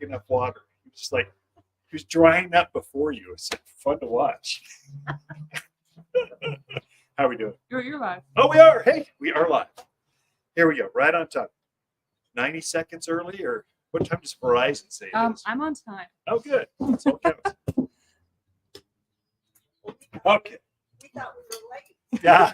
enough water. Just like he was drying up before you. It's fun to watch. How are we doing? You're live. Oh, we are. Hey, we are live. Here we go. Right on time. 90 seconds early, or what time does Verizon say it is? I'm on time. Oh, good. That's all counts. Okay. We thought we were late. Yeah.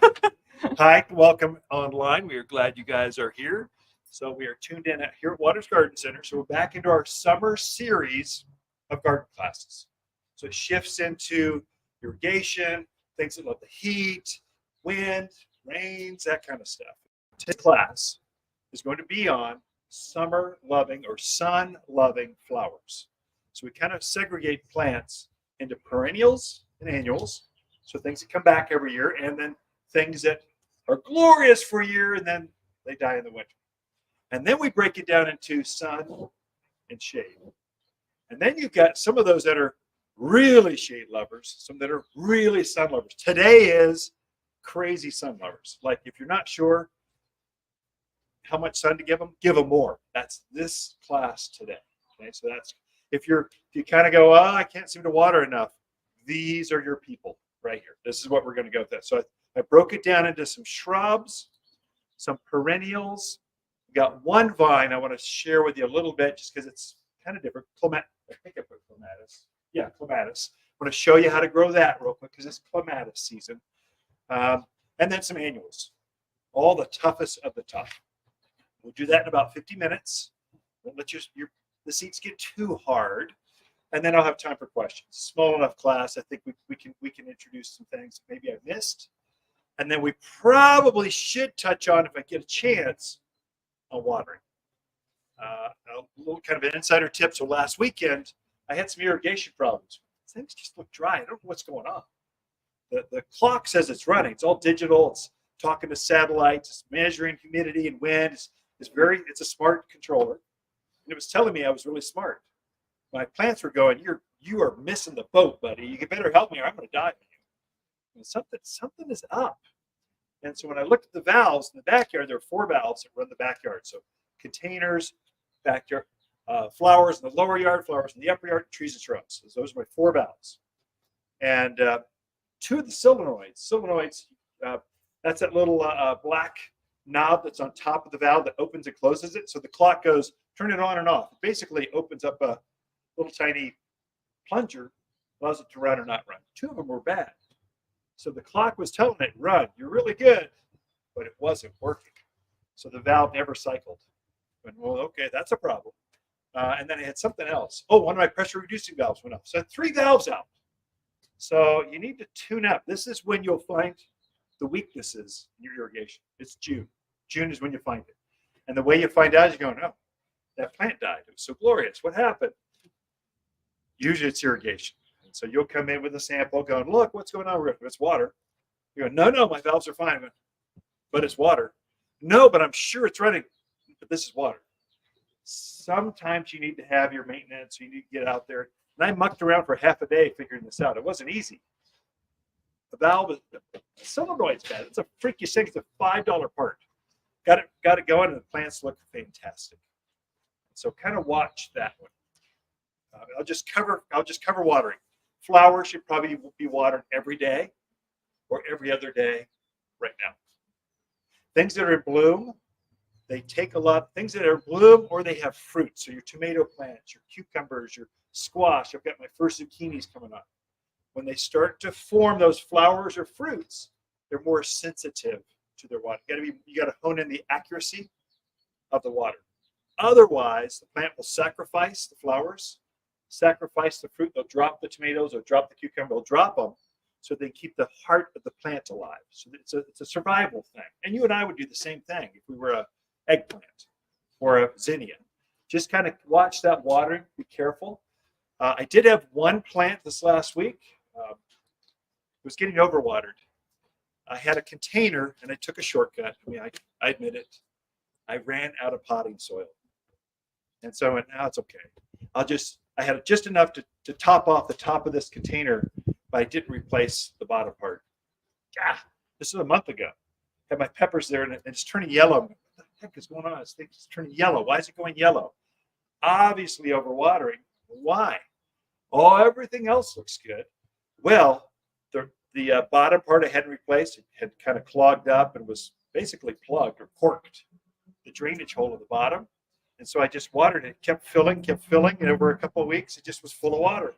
Hi, welcome online. We are glad you guys are here. So we are tuned in here at Waters Garden Center. So we're back into our summer series of garden classes. So it shifts into irrigation, things that love the heat, wind, rains, that kind of stuff. Today's class is going to be on summer-loving or sun-loving flowers. So we kind of segregate plants into perennials and annuals, so things that come back every year, and then things that are glorious for a year and then they die in the winter. And then we break it down into sun and shade. And then you've got some of those that are really shade lovers, some that are really sun lovers. Today is crazy sun lovers. Like if you're not sure how much sun to give them more. That's this class today. Okay, so that's if you kind of go, I can't seem to water enough. These are your people right here. This is what we're going to go with. So I broke it down into some shrubs, some perennials. We got one vine I want to share with you a little bit just because it's kind of different. I think I put clematis. Yeah, clematis. I want to show you how to grow that real quick because it's clematis season. And then some annuals, all the toughest of the tough. We'll do that in about 50 minutes. Don't let the seats get too hard. And then I'll have time for questions. Small enough class. I think we can introduce some things maybe I missed. And then we probably should touch on, if I get a chance, on watering. A little kind of an insider tip. So last weekend, I had some irrigation problems. Things just look dry. I don't know what's going on. The clock says it's running. It's all digital. It's talking to satellites. It's measuring humidity and wind. It's a smart controller. And it was telling me I was really smart. My plants were going, you are missing the boat, buddy. You better help me or I'm going to die. And something is up. And so when I looked at the valves in the backyard, there are 4 valves that run the backyard. So containers, backyard, flowers in the lower yard, flowers in the upper yard, trees and shrubs. So those are my 4 valves. And 2 of the solenoids, that's that little black knob that's on top of the valve that opens and closes it. So the clock goes, turn it on and off. It basically opens up a little tiny plunger, allows it to run or not run. 2 of them were bad. So the clock was telling it, run, you're really good, but it wasn't working. So the valve never cycled. And, well, okay, that's a problem. And then I had something else. Oh, one of my pressure reducing valves went off. So I had 3 valves out. So you need to tune up. This is when you'll find the weaknesses in your irrigation. It's June. June is when you find it. And the way you find out is you're going, oh, that plant died. It was so glorious. What happened? Usually it's irrigation. And so you'll come in with a sample going, look, what's going on? It's water. You go, no, my valves are fine. But it's water. No, but I'm sure it's running. But this is water. Sometimes you need to have your maintenance. You need to get out there. And I mucked around for half a day figuring this out. It wasn't easy. The valve, the solenoid's bad. It's a freaky thing. It's a $5 part. Got it going, and the plants look fantastic. So kind of watch that one. I'll just cover watering. Flowers should probably be watered every day or every other day right now. Things that are in bloom, they take a lot. Things that are in bloom or they have fruit. So your tomato plants, your cucumbers, your squash. I've got my first zucchinis coming on. When they start to form those flowers or fruits, they're more sensitive to their water. You got to hone in the accuracy of the water. Otherwise, the plant will sacrifice the flowers, sacrifice the fruit. They'll drop the tomatoes or drop the cucumber. They'll drop them so they keep the heart of the plant alive. So it's a survival thing. And you and I would do the same thing if we were an eggplant or a zinnia. Just kind of watch that watering. Be careful. I did have one plant this last week. It was getting overwatered. I had a container and I took a shortcut. I admit it. I ran out of potting soil. And so I went, now it's okay. I had just enough to top off the top of this container, but I didn't replace the bottom part. This was a month ago. I had my peppers there and it's turning yellow. What the heck is going on? It's turning yellow. Why is it going yellow? obviously overwatering. Why? Oh, everything else looks good. Well, the bottom part I hadn't replaced. It had kind of clogged up and was basically plugged or corked, the drainage hole at the bottom. And so I just watered it, kept filling, and over a couple of weeks, it just was full of water.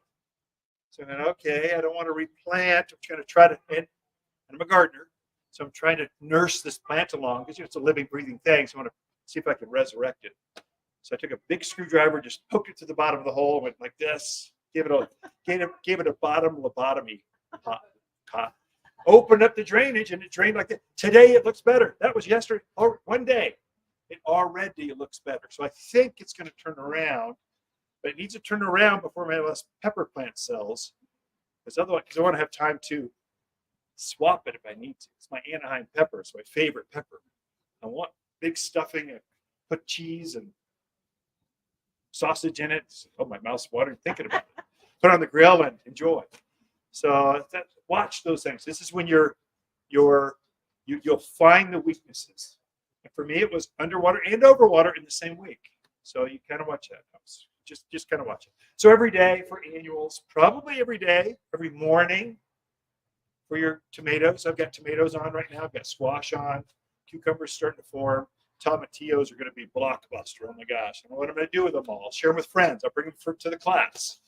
So then, okay, I don't want to replant. I'm going to try to, and I'm a gardener, so I'm trying to nurse this plant along because it's a living, breathing thing. So I want to see if I can resurrect it. So I took a big screwdriver, just poked it to the bottom of the hole, went like this, gave it a bottom lobotomy, opened up the drainage, and it drained like that. Today it looks better. That was yesterday. Or one day, it already looks better. So I think it's going to turn around, but it needs to turn around before my last pepper plant sells, because otherwise, I want to have time to swap it if I need to. It's my Anaheim pepper. It's my favorite pepper. I want big stuffing and put cheese and sausage in it. Oh, my mouth's watering thinking about it. Put it on the grill and enjoy. So watch those things. This is when you'll find the weaknesses. And for me, it was underwater and overwater in the same week. So you kind of watch that. Just kind of watch it. So every day for annuals, probably every day, every morning for your tomatoes. I've got tomatoes on right now. I've got squash on. Cucumbers starting to form. Tomatillos are going to be blockbuster. Oh my gosh! I don't know what I'm going to do with them all. I'll share them with friends. I'll bring them to the class.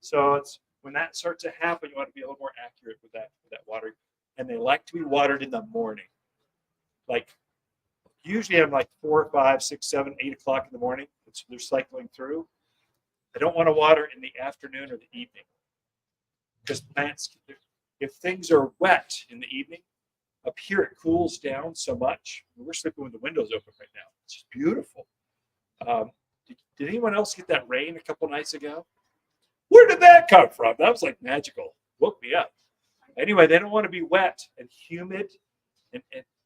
So it's when that starts to happen, you want to be a little more accurate with that watering. And they like to be watered in the morning. Like usually I'm like 4, 5, 6, 7, 8 o'clock in the morning. They're cycling through. I don't want to water in the afternoon or the evening because plants, if things are wet in the evening, up here it cools down so much. We're sleeping with the windows open right now. It's just beautiful. Did anyone else get that rain a couple nights ago? Where did that come from? That was like magical. Woke me up. Anyway, they don't want to be wet and humid, and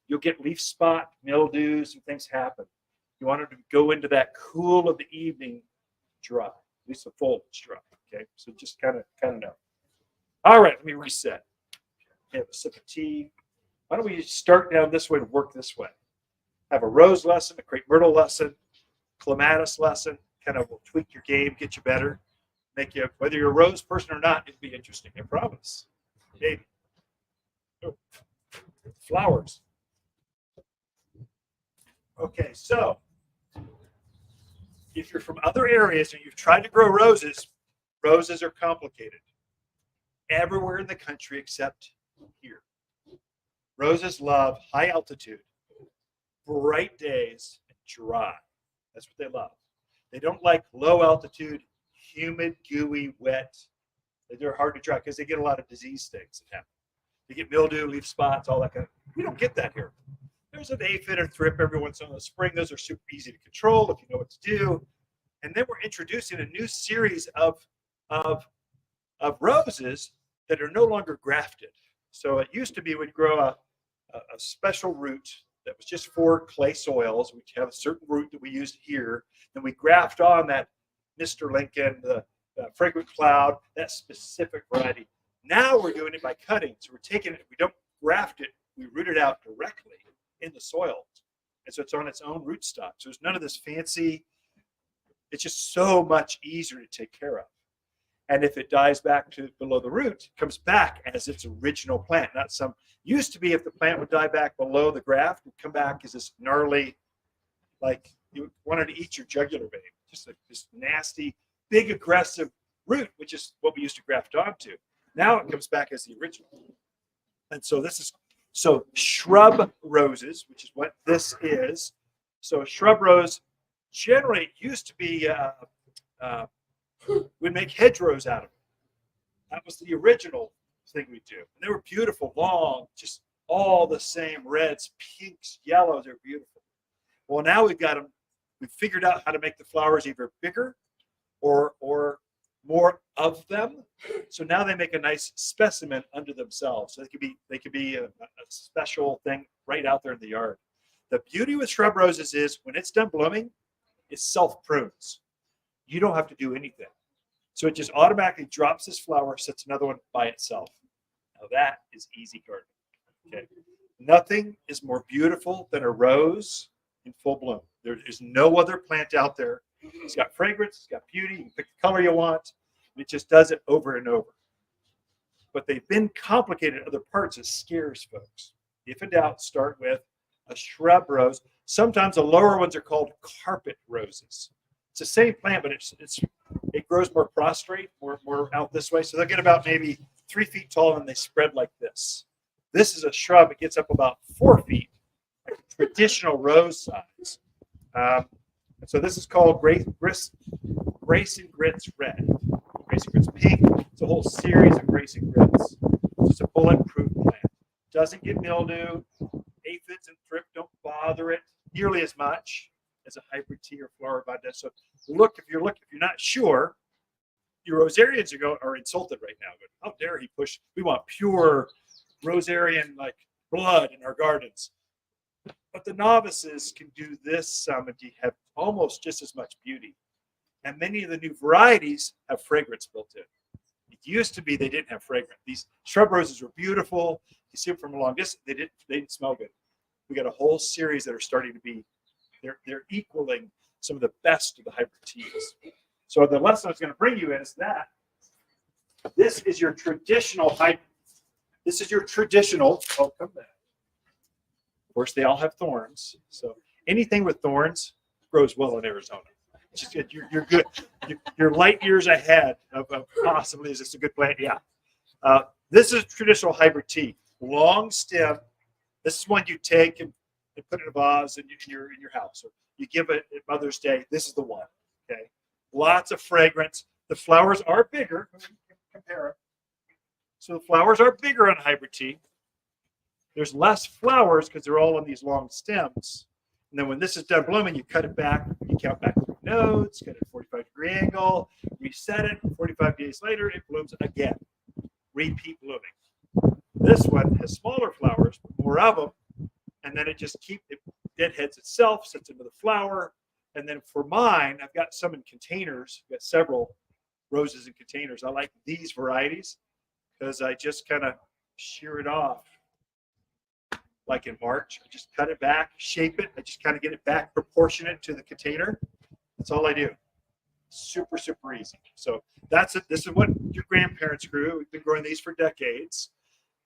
you'll get leaf spot, mildews, and things happen. You want them to go into that cool of the evening dry, at least the foliage dry. Okay, so just kind of know. All right, let me reset. Have a sip of tea. Why don't we start down this way and work this way? Have a rose lesson, a crepe myrtle lesson, clematis lesson. Kind of will tweak your game, get you better. Make you, whether you're a rose person or not, it'll be interesting. I promise. Maybe. Oh, flowers. Okay, so if you're from other areas and you've tried to grow roses, roses are complicated. Everywhere in the country except here. Roses love high altitude, bright days, and dry. That's what they love. They don't like low altitude, humid, gooey, wet. They're hard to dry because they get a lot of disease things that happen. They get mildew, leaf spots, all that kind of. We don't get that here. There's an aphid or thrip every once in the spring. Those are super easy to control if you know what to do. And then we're introducing a new series of roses that are no longer grafted. So it used to be we'd grow a special root that was just for clay soils. We have a certain root that we used here, and we graft on that Mr. Lincoln, the fragrant cloud, that specific variety. Now we're doing it by cutting. So we're taking it, we don't graft it, we root it out directly in the soil. And so it's on its own rootstock. So there's none of this fancy, it's just so much easier to take care of. And if it dies back to below the root, it comes back as its original plant, not some. Used to be if the plant would die back below the graft, it would come back as this gnarly, like you wanted to eat your jugular vein, just like this nasty, big, aggressive root, which is what we used to graft onto. Now it comes back as the original. And so this is, so shrub roses, which is what this is. So shrub rose generally used to be, we'd make hedgerows out of it. That was the original thing we do. And they were beautiful, long, just all the same reds, pinks, yellows. They're beautiful. Well, now we've got them. We've figured out how to make the flowers either bigger or more of them. So now they make a nice specimen unto themselves. So they could be a special thing right out there in the yard. The beauty with shrub roses is when it's done blooming, it self prunes. You don't have to do anything. So it just automatically drops this flower, sets another one by itself. Now that is easy gardening. Okay. Nothing is more beautiful than a rose in full bloom. There is no other plant out there It's got fragrance, it's got beauty, you can pick the color you want, and it just does it over and over. But they've been complicated in other parts that scares folks. If in doubt, start with a shrub rose. Sometimes the lower ones are called carpet roses. It's the same plant, but it grows more prostrate, more out this way. So they'll get about maybe 3 feet tall and they spread like this. This is a shrub. It gets up about 4 feet, like a traditional rose size. So this is called Grace and Grits Red. Grace and Grits Pink. It's a whole series of Grace and Grits. It's a bulletproof plant. Doesn't get mildew. Aphids and thrips don't bother it nearly as much as a hybrid tea or flower bud does. So if you're not sure, your rosarians are insulted right now. But how dare he push? We want pure rosarian like blood in our gardens. But the novices can do this and have almost just as much beauty. And many of the new varieties have fragrance built in. It used to be they didn't have fragrance. These shrub roses were beautiful. You see them from a long distance. They didn't smell good. We got a whole series that are starting to be, they're equaling some of the best of the hybrid teas. So the lesson I was going to bring you in is that this is your traditional hybrid. This is your traditional. Oh, come back. Of course, they all have thorns. So anything with thorns grows well in Arizona. It's just good. You're good. You're light years ahead of possibly, is this a good plant? Yeah. This is traditional hybrid tea. Long stem. This is one you take and put in a vase in your house. Or you give it at Mother's Day. This is the one. Okay. Lots of fragrance. The flowers are bigger. Compare them. So the flowers are bigger on hybrid tea. There's less flowers because they're all on these long stems. And then when this is done blooming, you cut it back. You count back the nodes, cut it at a 45-degree angle, reset it. 45 days later, it blooms again. Repeat blooming. This one has smaller flowers, more of them, and then it deadheads itself, sits into the flower. And then for mine, I've got some in containers. I've got several roses in containers. I like these varieties because I just kind of shear it off. Like in March, I just cut it back, shape it. I just kind of get it back proportionate to the container. That's all I do. Super, super easy. So that's it. This is what your grandparents grew. We've been growing these for decades.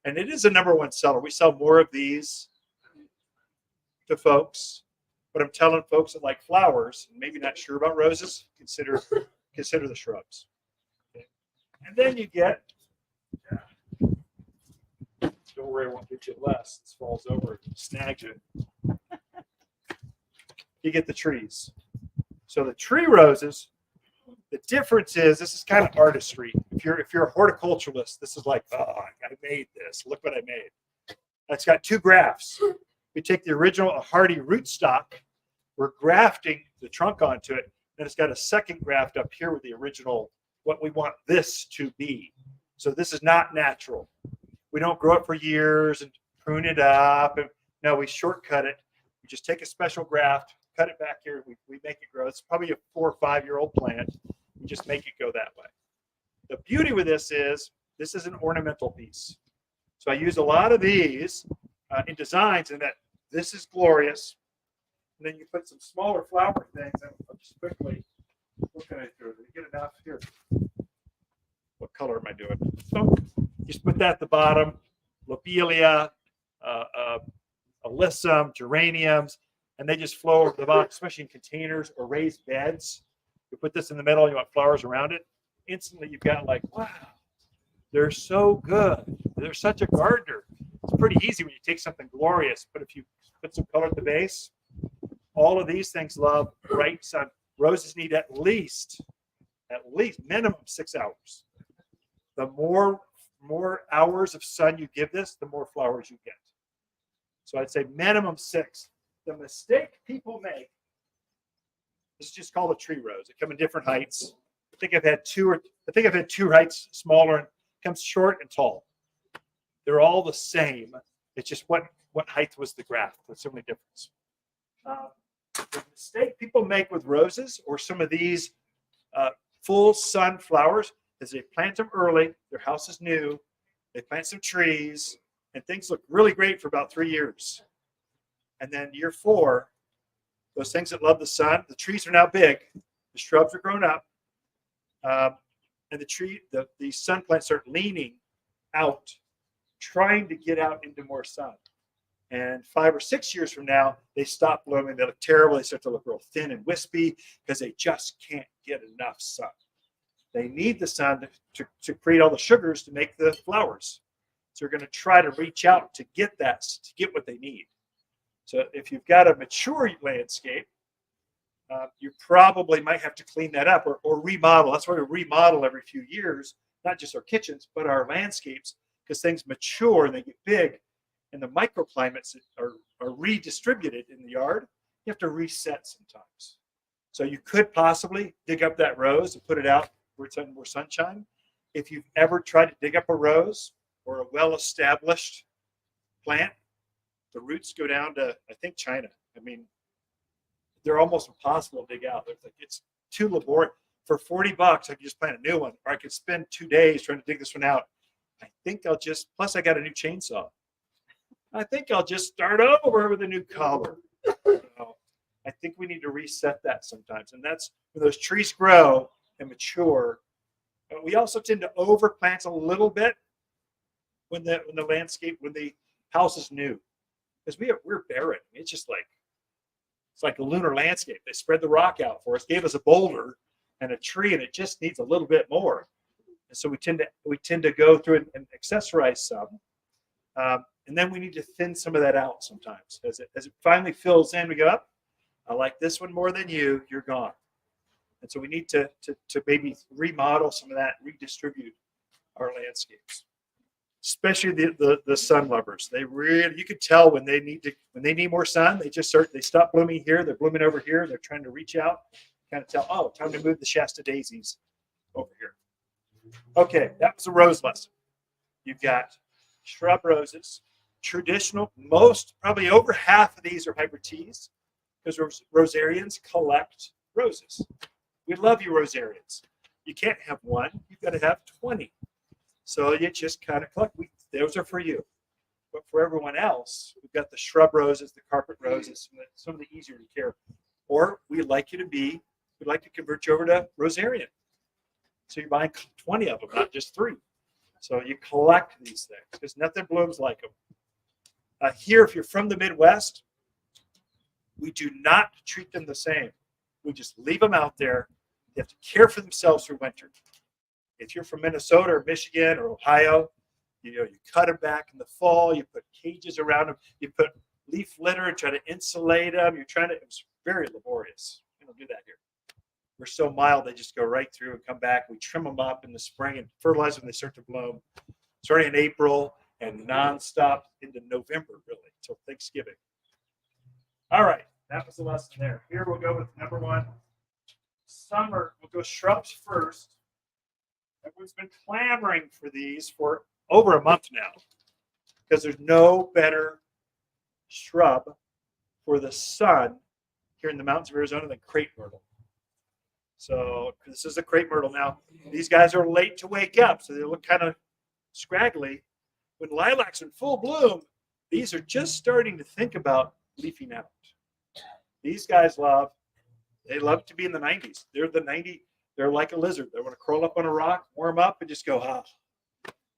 And it is a #1 seller. We sell more of these to folks. But I'm telling folks that like flowers, and maybe not sure about roses, consider the shrubs. Okay. And then you get, don't worry, I won't get you less. This falls over, snags you. You get the trees. So the tree roses, the difference is this is kind of artistry. If you're a horticulturalist, this is like, oh, I made this. Look what I made. It's got 2 grafts. We take the original hardy rootstock, we're grafting the trunk onto it, and it's got a second graft up here with the original, what we want this to be. So this is not natural. We don't grow it for years and prune it up. And no, we shortcut it. We just take a special graft, cut it back here. We make it grow. It's probably a 4 or 5-year-old plant. We just make it go that way. The beauty with this is an ornamental piece. So I use a lot of these in designs, and that this is glorious. And then you put some smaller flower things. I'll just quickly, what can I do? Did I get enough here? What color am I doing? So just put that at the bottom. Lobelia, alyssum, geraniums, and they just flow over the bottom, especially in containers or raised beds. You put this in the middle, you want flowers around it. Instantly, you've got like, wow, they're so good. They're such a gardener. It's pretty easy when you take something glorious, but if you put some color at the base, all of these things love bright sun. Roses need at least minimum 6 hours. The more hours of sun you give this, the more flowers you get. So I'd say minimum 6. The mistake people make, this is just called a tree rose. They come in different heights. I think I've had two heights, smaller, and comes short and tall. They're all the same. It's just what height was the graft. That's the only difference. The mistake people make with roses or some of these full sun flowers is they plant them early. Their house is new. They plant some trees, and things look really great for about 3 years. And then year 4, those things that love the sun, the trees are now big. the shrubs are grown up, and the sun plants start leaning out, trying to get out into more sun. And 5 or 6 years from now, they stop blooming. They look terrible. They start to look real thin and wispy because they just can't get enough sun. They need the sun to create all the sugars to make the flowers. So they're going to try to reach out to get what they need. So if you've got a mature landscape, you probably might have to clean that up or remodel. That's why we remodel every few years, not just our kitchens, but our landscapes, because things mature and they get big. And the microclimates are redistributed in the yard. You have to reset sometimes. So you could possibly dig up that rose and put it out where it's under more sunshine. If you've ever tried to dig up a rose or a well-established plant, the roots go down to, I think, China. I mean, they're almost impossible to dig out. It's too laborious. For $40, I could just plant a new one, or I could spend 2 days trying to dig this one out. I think plus I got a new chainsaw. I think I'll just start over with a new collar. I think we need to reset that sometimes. And that's when those trees grow and mature. But we also tend to overplant a little bit when the house is new. Because we're barren. It's like a lunar landscape. They spread the rock out for us, gave us a boulder and a tree, and it just needs a little bit more. And so we tend to go through and accessorize some. And then we need to thin some of that out sometimes. As it finally fills in, we go up. I like this one more than you. You're gone. And so we need to maybe remodel some of that, redistribute our landscapes. Especially the sun lovers. You could tell when they need more sun, they stop blooming here. They're blooming over here. They're trying to reach out. Kind of tell, oh, time to move the Shasta daisies over here. Okay, that was a rose lesson. You've got shrub roses. Traditional, probably over half of these are hybrid teas because rosarians collect roses. We love you, rosarians. You can't have one, you've got to have 20. So you just kind of collect. Those are for you. But for everyone else, we've got the shrub roses, the carpet roses, some of the easier to care. Or we'd like to convert you over to rosarian. So you're buying 20 of them, not just 3. So you collect these things because nothing blooms like them. Here, if you're from the Midwest, we do not treat them the same. We just leave them out there. They have to care for themselves through winter. If you're from Minnesota or Michigan or Ohio, you cut them back in the fall. You put cages around them. You put leaf litter and try to insulate them. It's very laborious. We don't do that here. We're so mild, they just go right through and come back. We trim them up in the spring and fertilize when they start to bloom, starting in April and nonstop into November, really, until Thanksgiving. All right, that was the lesson there. Here we'll go with number 1. Summer, we'll go shrubs first. Everyone's been clamoring for these for over a month now because there's no better shrub for the sun here in the mountains of Arizona than crepe myrtle. So this is a crepe myrtle. Now, these guys are late to wake up, so they look kind of scraggly. When lilacs are in full bloom, these are just starting to think about leafing out. These guys love to be in the 90s. They're like a lizard. They want to curl up on a rock, warm up, and just go, ah.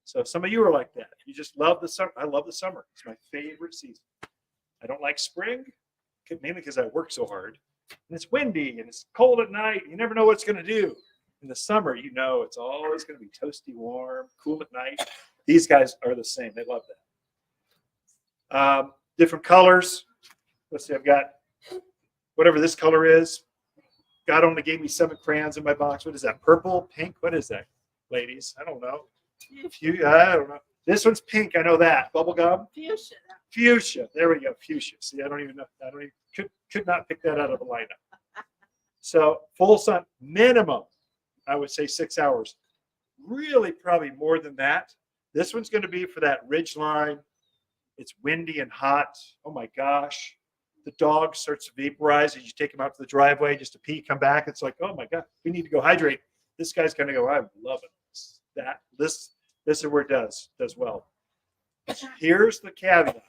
So some of you are like that. You just love the summer. I love the summer. It's my favorite season. I don't like spring, mainly because I work so hard. And it's windy and it's cold at night. You never know what it's going to do. In the summer, it's always going to be toasty warm, cool at night. These guys are the same. They love that. Different colors. Let's see. I've got whatever this color is. God only gave me 7 crayons in my box. What is that? Purple, pink? What is that, ladies? I don't know. I don't know. This one's pink. I know that. Bubblegum? Fuchsia. Fuchsia. There we go. Fuchsia. See, I don't even know. Could not pick that out of the lineup. So full sun, minimum, I would say 6 hours. Really, probably more than that. This one's going to be for that ridge line. It's windy and hot. Oh my gosh. The dog starts to vaporize as you take him out to the driveway just to pee, come back. It's like, oh my God, we need to go hydrate. This guy's going to go, I'm loving this. This is where it does well. Here's the caveat.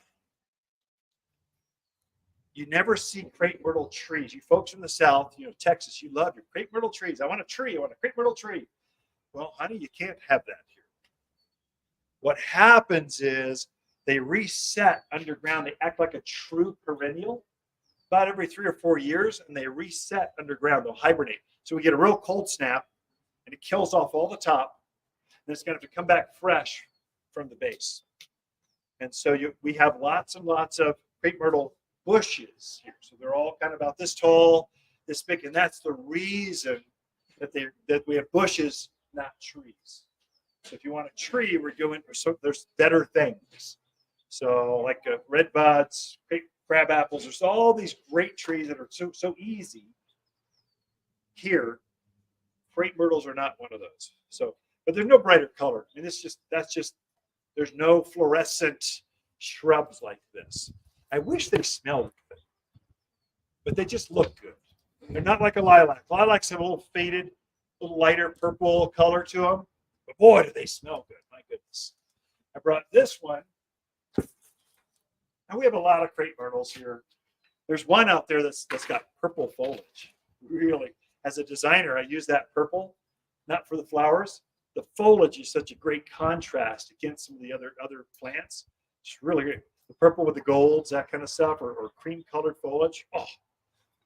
You never see crepe myrtle trees. You folks from the South, Texas, you love your crepe myrtle trees. I want a tree. I want a crepe myrtle tree. Well, honey, you can't have that here. What happens is they reset underground. They act like a true perennial about every 3 or 4 years, and they reset underground. They'll hibernate. So we get a real cold snap, and it kills off all the top. And it's going to have to come back fresh from the base. And so we have lots and lots of crepe myrtle bushes here. So they're all kind of about this tall, this big, and that's the reason that we have bushes, not trees. So if you want a tree, there's better things. So like red buds, crab apples, there's all these great trees that are so easy. Here, crepe myrtles are not one of those. So, but there's no brighter color. I mean, there's no fluorescent shrubs like this. I wish they smelled good, but they just look good. They're not like a lilac. Lilacs have a little faded, a little lighter purple color to them, but boy, do they smell good. My goodness. I brought this one. Now we have a lot of crepe myrtles here. There's one out there that's got purple foliage. Really, as a designer, I use that purple, not for the flowers. The foliage is such a great contrast against some of the other plants. It's really great. The purple with the golds, that kind of stuff, or cream-colored foliage. Oh,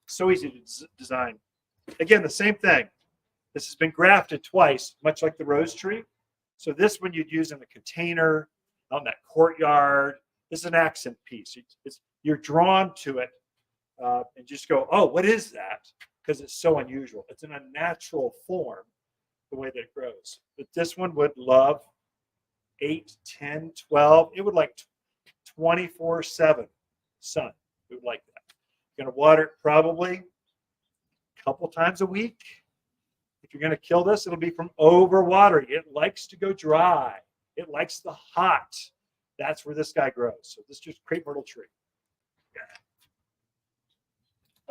so easy to design. Again, the same thing. This has been grafted twice, much like the rose tree. So this one you'd use in a container, out in that courtyard. This is an accent piece. You're drawn to it and just go, oh, what is that? Because it's so unusual. It's in a natural form, the way that it grows. But this one would love 8, 10, 12. It would like 24/7 sun. It would like that. You're going to water it probably a couple times a week. If you're going to kill this, it'll be from overwatering. It likes to go dry. It likes the hot. That's where this guy grows. So this is just crepe myrtle tree. Yeah.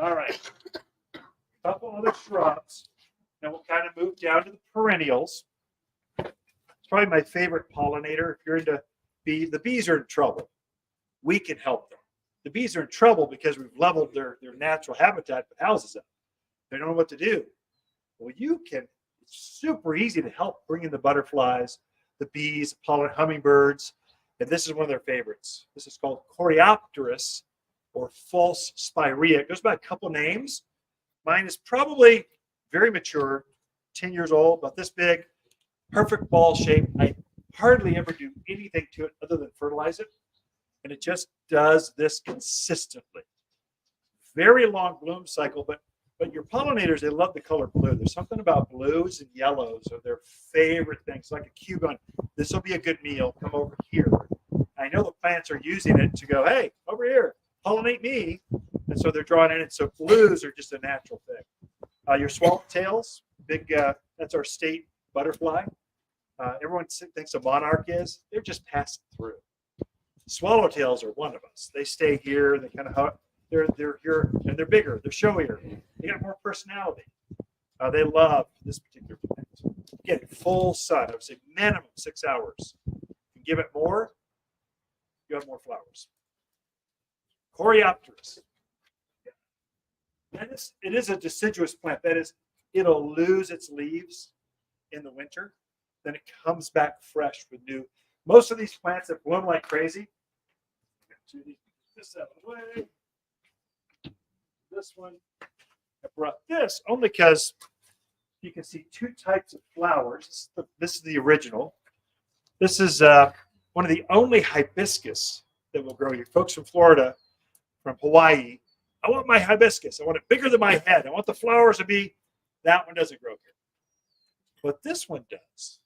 All right. A couple other shrubs. Then we'll kind of move down to the perennials. It's probably my favorite pollinator. If you're into bees, the bees are in trouble. We can help them. The bees are in trouble because we've leveled their natural habitat with houses up. They don't know what to do. Well, you can. It's super easy to help bring in the butterflies, the bees, pollen hummingbirds. And this is one of their favorites. This is called Coreopterus or false spirea. It goes by a couple names. Mine is probably very mature, 10 years old, about this big, perfect ball shape. I hardly ever do anything to it other than fertilize it. And it just does this consistently. Very long bloom cycle, but your pollinators, they love the color blue. There's something about blues and yellows are their favorite things, like a cue gun. This will be a good meal. Come over here. I know the plants are using it to go, hey, over here, pollinate me. And so they're drawing in it. So blues are just a natural thing. Your swallowtails, big, that's our state butterfly. Everyone thinks a monarch is. They're just passing through. Swallowtails are one of us. They stay here. They kind of they're here and they're bigger. They're showier. They got more personality. They love this particular plant. Again, full sun. I would say minimum 6 hours. You give it more, you have more flowers. Coreopterus. It is a deciduous plant. That is, it'll lose its leaves in the winter. Then it comes back fresh with new. Most of these plants that bloom like crazy. This out of the way. This one. I brought this only because you can see two types of flowers. This is the original. This is one of the only hibiscus that will grow here. Folks from Florida, from Hawaii, I want my hibiscus. I want it bigger than my head. I want the flowers to be, that one doesn't grow here. But this one does.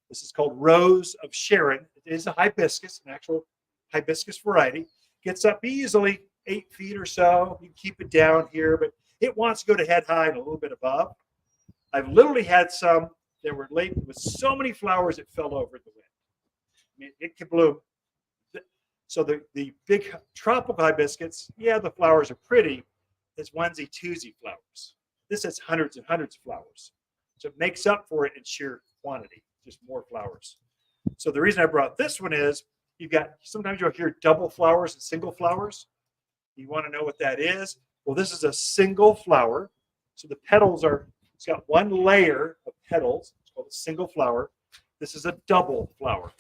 This is called Rose of Sharon. It is a hibiscus, an actual hibiscus variety. Gets up easily 8 feet or so. You can keep it down here, but it wants to go to head high and a little bit above. I've literally had some that were laden with so many flowers it fell over in the wind. I mean, it can bloom. So the big tropical hibiscus, yeah, the flowers are pretty. It's onesie, twosie flowers. This has hundreds and hundreds of flowers. So it makes up for it in sheer quantity, just more flowers. So the reason I brought this one is sometimes you'll hear double flowers and single flowers. You want to know what that is? Well, this is a single flower. So the petals are, it's got one layer of petals. It's called a single flower. This is a double flower.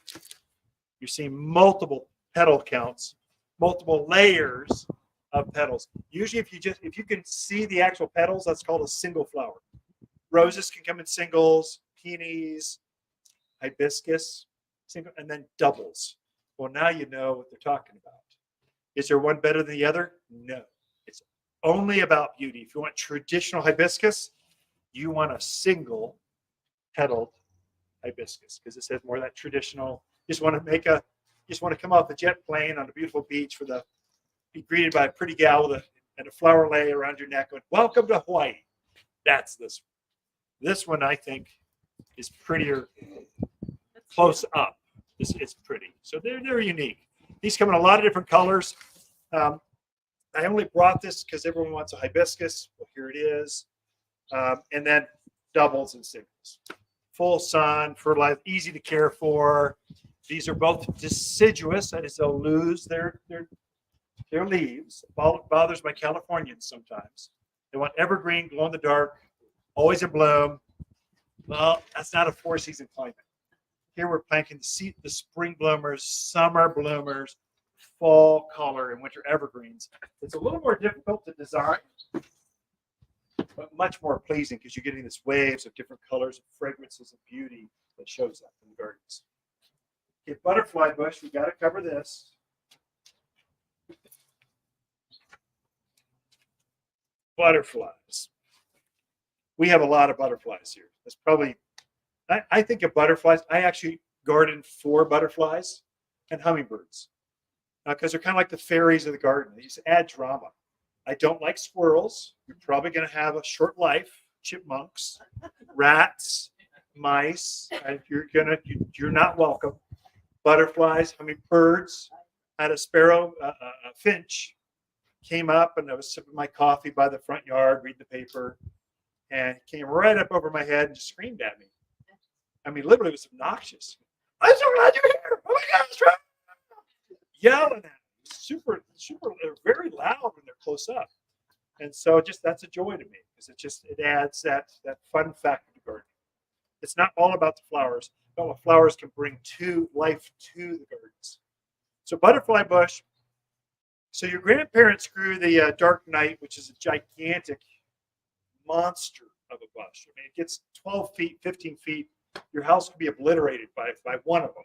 You're seeing multiple petal counts, multiple layers of petals. Usually if you can see the actual petals, that's called a single flower. Roses can come in singles, peonies, hibiscus, single, and then doubles. Well, now you know what they're talking about. Is there one better than the other? No. It's only about beauty. If you want traditional hibiscus, you want a single petaled hibiscus because it has more of that traditional. Just want to come off the jet plane on a beautiful beach be greeted by a pretty gal and a flower lay around your neck going, "Welcome to Hawaii." That's this one. This one I think is prettier close up. It's pretty. So they're unique. These come in a lot of different colors. I only brought this because everyone wants a hibiscus. Well, here it is. And then doubles and singles. Full sun, fertilized, easy to care for. These are both deciduous. That is, they'll lose their leaves. It bothers my Californians sometimes. They want evergreen, glow in the dark, always in bloom. Well, that's not a four-season climate. Here we're planting the spring bloomers, summer bloomers, fall color, and winter evergreens. It's a little more difficult to design, but much more pleasing because you're getting these waves of different colors, and fragrances, and beauty that shows up in the gardens. Okay, butterfly bush, we got to cover this. Butterflies. We have a lot of butterflies here. That's probably, I think of butterflies. I actually garden for butterflies and hummingbirds because they're kind of like the fairies of the garden. They just add drama. I don't like squirrels. You're probably going to have a short life. Chipmunks, rats, mice. You're not welcome. Butterflies, hummingbirds. I had a sparrow, a finch, came up, and I was sipping my coffee by the front yard, reading the paper, and came right up over my head and screamed at me. I mean, literally, it was obnoxious. I'm so glad you're here. Oh my gosh, yelling at me. Super, they're very loud when they're close up. And so that's a joy to me because it adds that fun factor to gardening. It's not all about the flowers, but what flowers can bring to life to the gardens. So butterfly bush. So your grandparents grew the dark night, which is a gigantic monster of a bush. I mean, it gets 12 feet, 15 feet. Your house could be obliterated by one of them.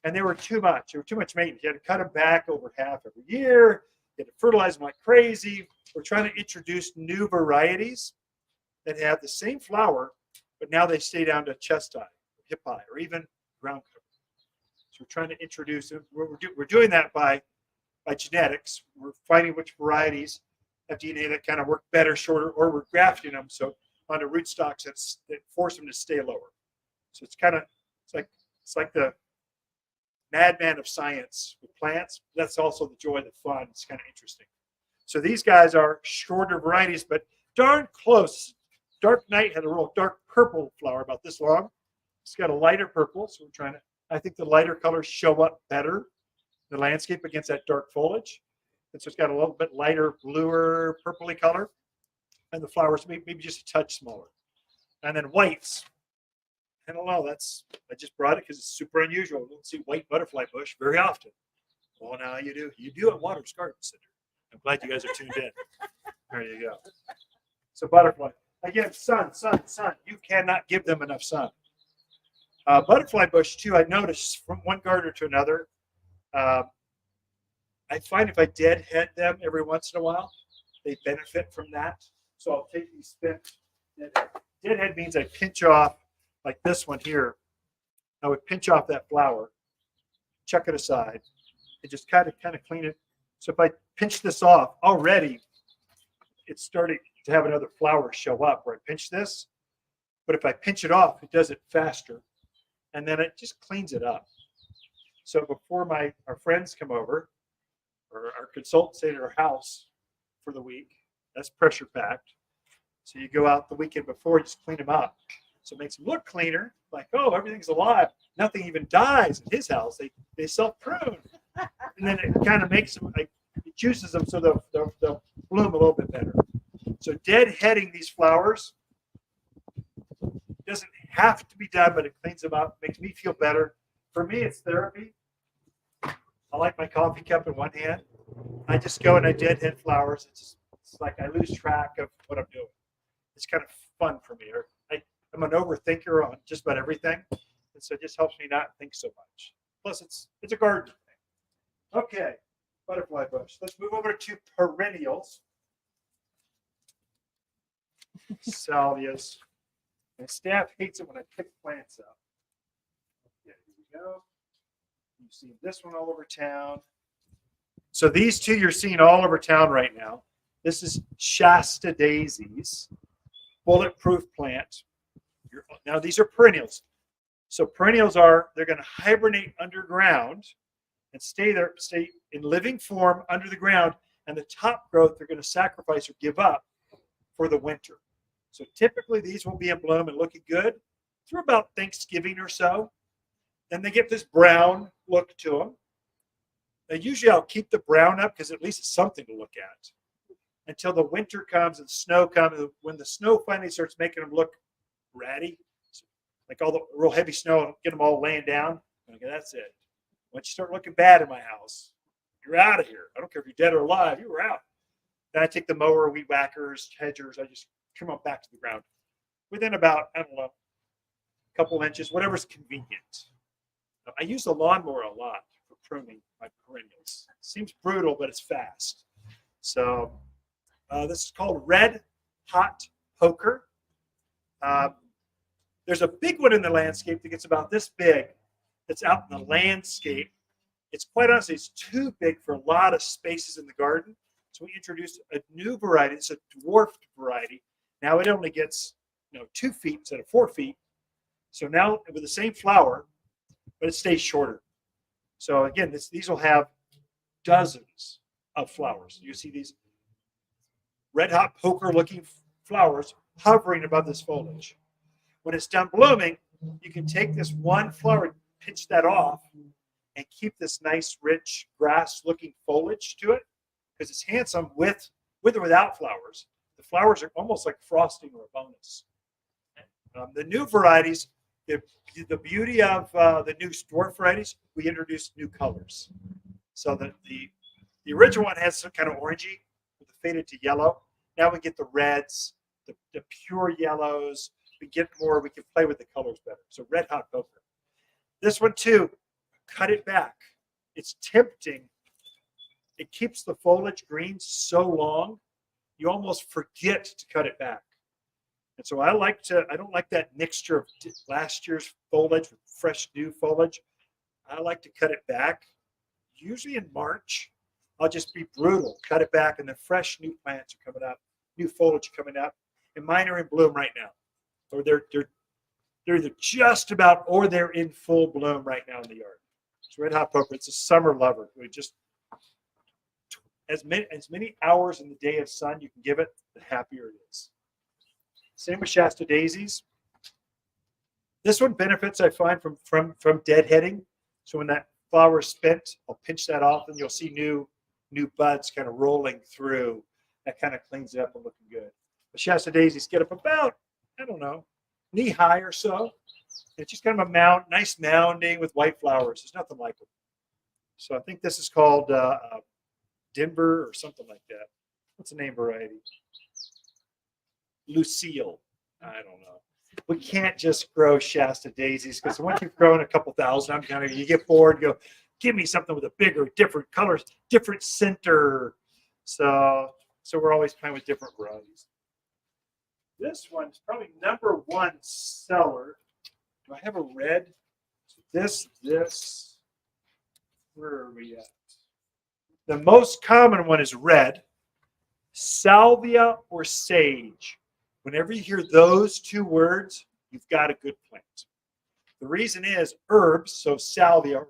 And they were too much. They were too much maintenance. You had to cut them back over half every year. You had to fertilize them like crazy. We're trying to introduce new varieties that have the same flower, but now they stay down to chest high, hip high, or even ground cover. So we're trying to introduce them. We're doing that by genetics. We're finding which varieties have DNA that kind of work better, shorter, or we're grafting them so onto rootstocks that force them to stay lower. So it's like the madman of science with plants. That's also the joy, the fun. It's kind of interesting. So these guys are shorter varieties, but darn close. Dark Night had a real dark purple flower about this long. It's got a lighter purple, so we're trying to, I think the lighter colors show up better in the landscape against that dark foliage. And so it's got a little bit lighter, bluer, purpley color. And the flowers maybe just a touch smaller. And then whites. I don't know, I just brought it because it's super unusual. We don't see white butterfly bush very often. Well, now you do. You do at Waters Garden Center. I'm glad you guys are tuned in. There you go. So butterfly. Again, sun. You cannot give them enough sun. Butterfly bush, too, I noticed from one gardener to another, I find if I deadhead them every once in a while, they benefit from that. So I'll take these spent. Deadhead means I pinch off, like this one here. I would pinch off that flower, chuck it aside, and just kind of clean it. So if I pinch this off, already it's starting to have another flower show up where I pinch this. But if I pinch it off, it does it faster. And then it just cleans it up. So before our friends come over, or our consultants stay at our house for the week, that's pressure packed. So you go out the weekend before, just clean them up. So it makes them look cleaner, like, oh, everything's alive. Nothing even dies in his house. They self-prune. And then it kind of makes them, like, it juices them so they'll bloom a little bit better. So deadheading these flowers doesn't have to be done, but it cleans them up, makes me feel better. For me, it's therapy. I like my coffee cup in one hand. I just go and I deadhead flowers. It's like I lose track of what I'm doing. It's kind of fun for me. I'm an overthinker on just about everything, and so it just helps me not think so much. Plus, it's a garden thing. Okay, butterfly bush. Let's move over to perennials. Salvias. My staff hates it when I pick plants up. Okay, here we go. You've seen this one all over town. So these two you're seeing all over town right now. This is Shasta daisies, bulletproof plant. Now these are perennials. So perennials they're going to hibernate underground and stay in living form under the ground, and the top growth they're going to sacrifice or give up for the winter. So typically these will be in bloom and looking good through about Thanksgiving or so. Then they get this brown look to them. Now usually I'll keep the brown up because at least it's something to look at until the winter comes and snow comes. When the snow finally starts making them look ratty, like all the real heavy snow, get them all laying down. Okay, that's it. Once you start looking bad in my house, you're out of here. I don't care if you're dead or alive, you were out. Then I take the mower, weed whackers, hedgers, I just trim them back to the ground within about, I don't know, a couple inches, whatever's convenient. I use the lawnmower a lot for pruning my perennials. It seems brutal, but it's fast. So this is called red hot poker. There's a big one in the landscape that gets about this big that's out in the landscape. It's quite honestly, it's too big for a lot of spaces in the garden. So we introduced a new variety. It's a dwarfed variety. Now it only gets 2 feet instead of 4 feet. So now with the same flower, but it stays shorter. So again, these will have dozens of flowers. You see these red hot poker looking flowers hovering above this foliage. When it's done blooming, you can take this one flower, pinch that off, and keep this nice, rich, grass-looking foliage to it because it's handsome with or without flowers. The flowers are almost like frosting or a bonus. The new varieties, the beauty of the new dwarf varieties, we introduced new colors. So the original one has some kind of orangey with the faded to yellow. Now we get the reds, the pure yellows. We can play with the colors better. So red hot poker. This one too, cut it back. It's tempting. It keeps the foliage green so long, you almost forget to cut it back. And so I don't like that mixture of last year's foliage with fresh new foliage. I like to cut it back. Usually in March, I'll just be brutal, cut it back, and the fresh new plants are coming up, new foliage coming up. And mine are in bloom right now. Or they're either just about or they're in full bloom right now in the yard. It's red hot poker. It's a summer lover. We just as many hours in the day of sun you can give it, the happier it is. Same with Shasta daisies. This one benefits, I find, from deadheading. So when that flower is spent, I'll pinch that off, and you'll see new buds kind of rolling through. That kind of cleans it up and looking good. The Shasta daisies get up about, I don't know, knee high or so. It's just kind of a nice mounding with white flowers. There's nothing like them. So I think this is called Denver or something like that. What's the name variety? Lucille. I don't know. We can't just grow Shasta daisies because once you've grown a couple thousand, you get bored. You go, give me something with a bigger, different colors, different center. So we're always playing with different varieties. This one's probably number one seller. Do I have a red? This. Where are we at? The most common one is red. Salvia or sage. Whenever you hear those two words, you've got a good plant. The reason is herbs, so salvia,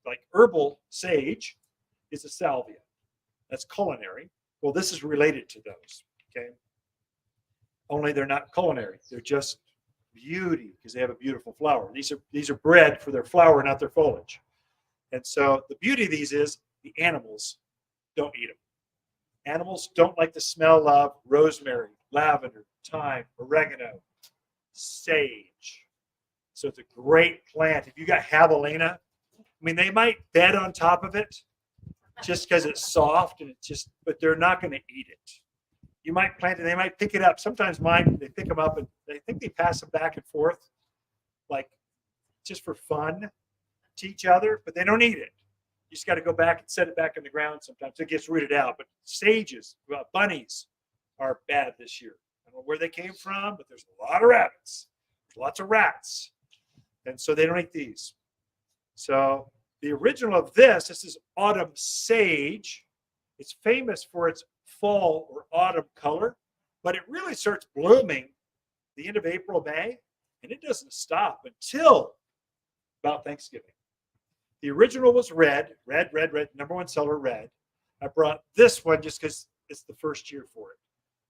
like herbal sage, is a salvia. That's culinary. Well, this is related to those, okay? Only they're not culinary. They're just beauty because they have a beautiful flower. These are bred for their flower, not their foliage. And so the beauty of these is the animals don't eat them. Animals don't like the smell of rosemary, lavender, thyme, oregano, sage. So it's a great plant. If you got javelina, I mean, they might bed on top of it just because it's soft and it's just, but they're not going to eat it. You might plant it, they might pick it up. Sometimes mine, they pick them up and they think they pass them back and forth, like just for fun to each other, but they don't eat it. You just got to go back and set it back in the ground sometimes. It gets rooted out. But sages, bunnies are bad this year. I don't know where they came from, but there's a lot of rabbits. There's lots of rats. And so they don't eat these. So the original of this is autumn sage. It's famous for its fall or autumn color, but it really starts blooming the end of April, May, and it doesn't stop until about Thanksgiving. The original was red, number one seller, red. I brought this one just because it's the first year for it.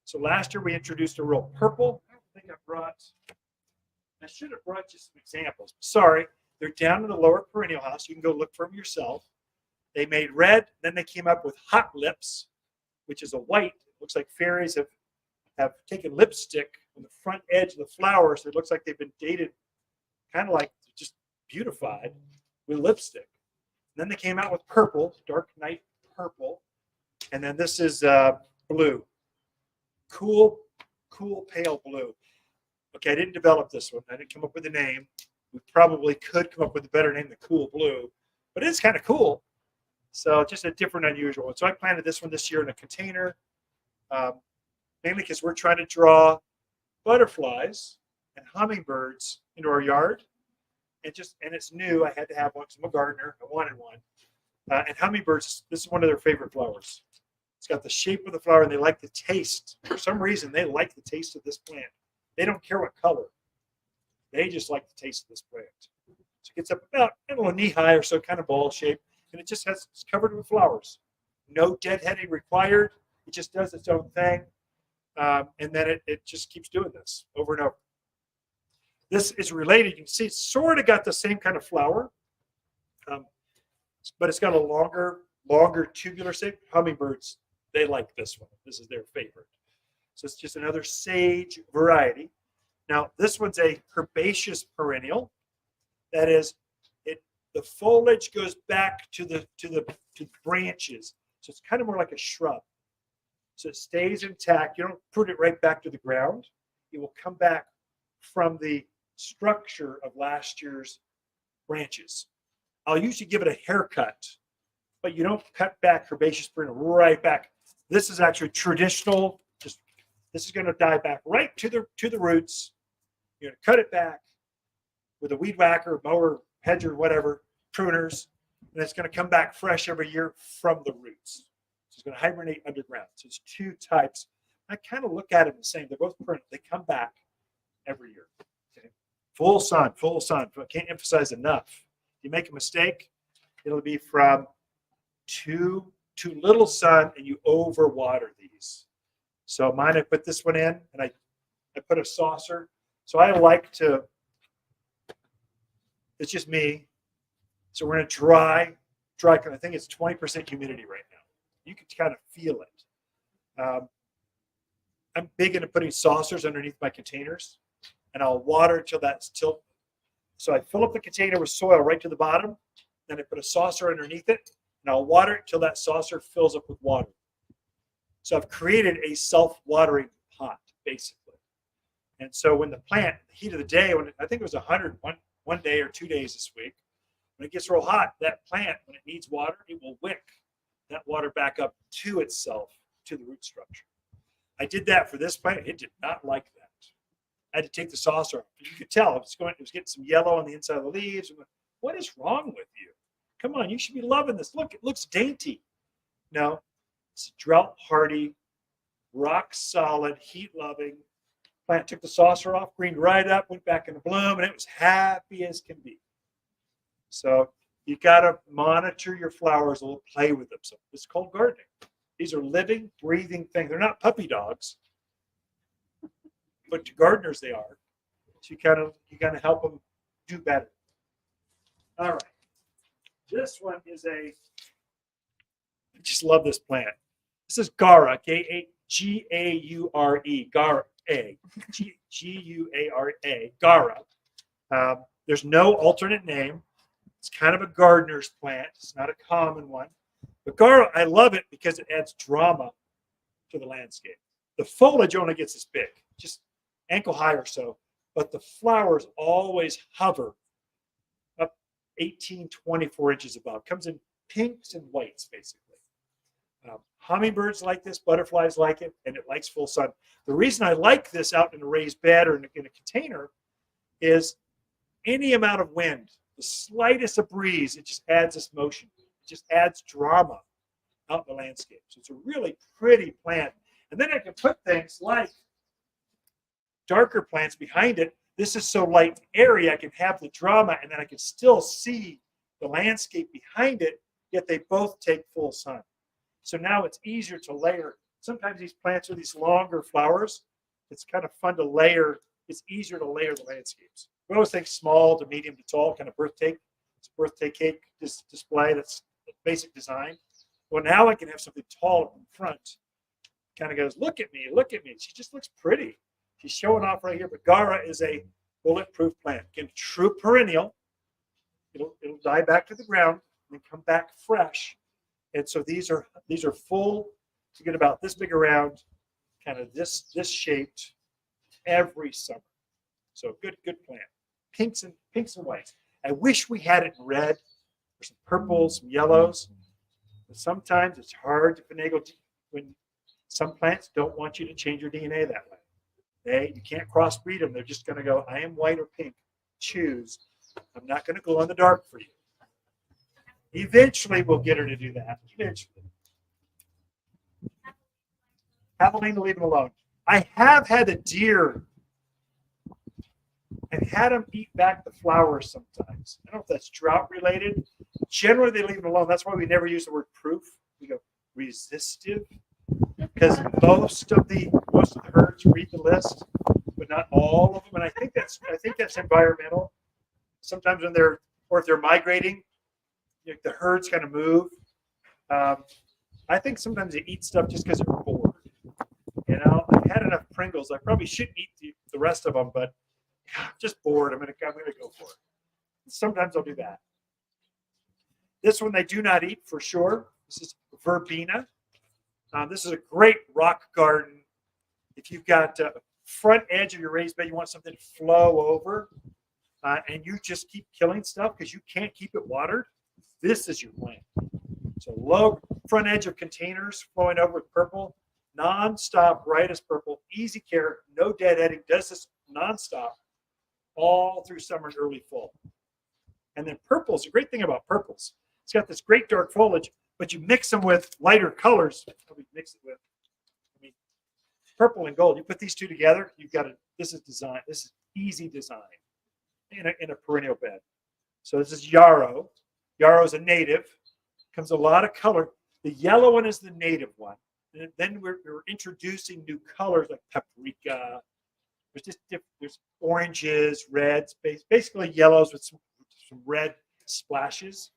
So last year we introduced a real purple. I think I should have brought you some examples. Sorry, they're down in the lower perennial house. You can go look for them yourself. They made red, then they came up with hot lips, which is a white. It looks like fairies have taken lipstick on the front edge of the flowers. So it looks like they've been dated, kind of like just beautified with lipstick. And then they came out with purple, dark night purple. And then this is blue. Cool, pale blue. Okay, I didn't develop this one. I didn't come up with a name. We probably could come up with a better name than cool blue, but it's kind of cool. So just a different, unusual one. So I planted this one this year in a container, mainly because we're trying to draw butterflies and hummingbirds into our yard. And it's new. I had to have one. I'm a gardener. I wanted one. And hummingbirds, this is one of their favorite flowers. It's got the shape of the flower, and they like the taste. For some reason, they like the taste of this plant. They don't care what color. They just like the taste of this plant. So it gets up about, knee high or so, kind of ball shape, and it's covered with flowers. No deadheading required. It just does its own thing, and then it just keeps doing this over and over. This is related. You can see it's sort of got the same kind of flower, but it's got a longer tubular shape. Hummingbirds, they like this one. This is their favorite. So it's just another sage variety. Now, this one's a herbaceous perennial. That is, the foliage goes back to the branches. So it's kind of more like a shrub. So it stays intact. You don't put it right back to the ground. It will come back from the structure of last year's branches. I'll usually give it a haircut, but you don't cut back herbaceous perennial right back. This is actually traditional. This is going to die back right to the roots. You're going to cut it back with a weed whacker, mower, hedger, whatever, pruners, and it's going to come back fresh every year from the roots. So it's going to hibernate underground. So it's two types. I kind of look at them the same. They're both perennial. They come back every year. Okay? Full sun. I can't emphasize enough. If you make a mistake, it'll be from too little sun and you overwater these. So mine, I put this one in, and I put a saucer. So I like to, it's just me. So we're going to dry, because I think it's 20% humidity right now. You can kind of feel it. I'm big into putting saucers underneath my containers, and I'll water till. So I fill up the container with soil right to the bottom, then I put a saucer underneath it, and I'll water it till that saucer fills up with water. So I've created a self-watering pot, basically. And so when the heat of the day, I think it was 100 one day or 2 days this week, when it gets real hot, that plant, when it needs water, it will wick that water back up to itself, to the root structure. I did that for this plant. It did not like that. I had to take the saucer off. You could tell it was getting some yellow on the inside of the leaves. What is wrong with you? Come on, you should be loving this. Look, it looks dainty. No, it's drought hardy, rock solid, heat loving plant. Took the saucer off, greened right up, went back into bloom, and it was happy as can be. So you got to monitor your flowers, a little play with them. So it's called gardening. These are living, breathing things. They're not puppy dogs, but to gardeners they are. So you kind of help them do better. All right. This one is a I just love this plant. This is Gara, Gaure, Gara, Guara. Gara. There's no alternate name. It's kind of a gardener's plant. It's not a common one. But Gara, I love it because it adds drama to the landscape. The foliage only gets this big, just ankle high or so, but the flowers always hover up 18, 24 inches above. Comes in pinks and whites, basically. Hummingbirds like this, butterflies like it, and it likes full sun. The reason I like this out in a raised bed or in a container is any amount of wind, the slightest of breeze, it just adds this motion. It just adds drama out in the landscape. So it's a really pretty plant. And then I can put things like darker plants behind it. This is so light and airy, I can have the drama, and then I can still see the landscape behind it, yet they both take full sun. So now it's easier to layer. Sometimes these plants are these longer flowers. It's kind of fun to layer. It's easier to layer the landscapes. We always think small to medium to tall, kind of birthday. It's a birthday cake display. That's basic design. Well, now I can have something tall in front. Kind of goes, look at me, look at me. She just looks pretty. She's showing off right here. But Gara is a bulletproof plant. Again, true perennial. It'll die back to the ground and come back fresh. And so these are full to get about this big around, kind of this shaped every summer. So good plant. Pinks and whites. I wish we had it in red, or some purples, some yellows. But sometimes it's hard to finagle when some plants don't want you to change your DNA that way. You can't crossbreed them. They're just going to go, I am white or pink. Choose. I'm not going to glow in the dark for you. Eventually, we'll get her to do that. Eventually. Javelina, leave him alone. I have had a deer and had them eat back the flowers sometimes. I don't know if that's drought related. Generally, they leave them alone. That's why we never use the word proof. We go resistive, because most of the herds read the list, but not all of them. And I think that's environmental. Sometimes when if they're migrating, the herds kind of move. I think sometimes they eat stuff just because they're bored. I've had enough Pringles. I probably shouldn't eat the rest of them, but I'm just bored. I'm gonna go for it. Sometimes I'll do that. This one they do not eat for sure. This is verbena. This is a great rock garden. If you've got a front edge of your raised bed, you want something to flow over, and you just keep killing stuff because you can't keep it watered. This is your plant. So low front edge of containers flowing over with purple, nonstop, bright as purple, easy care, no deadheading, does this nonstop all through summer and early fall. And then purples, the great thing about purples, it's got this great dark foliage, but you mix them with lighter colors. Purple and gold. You put these two together, this is design. This is easy design in a perennial bed. So this is yarrow. Yarrow is a native. Comes a lot of color. The yellow one is the native one. And then we're introducing new colors like paprika. There's oranges, reds, basically yellows with some red splashes,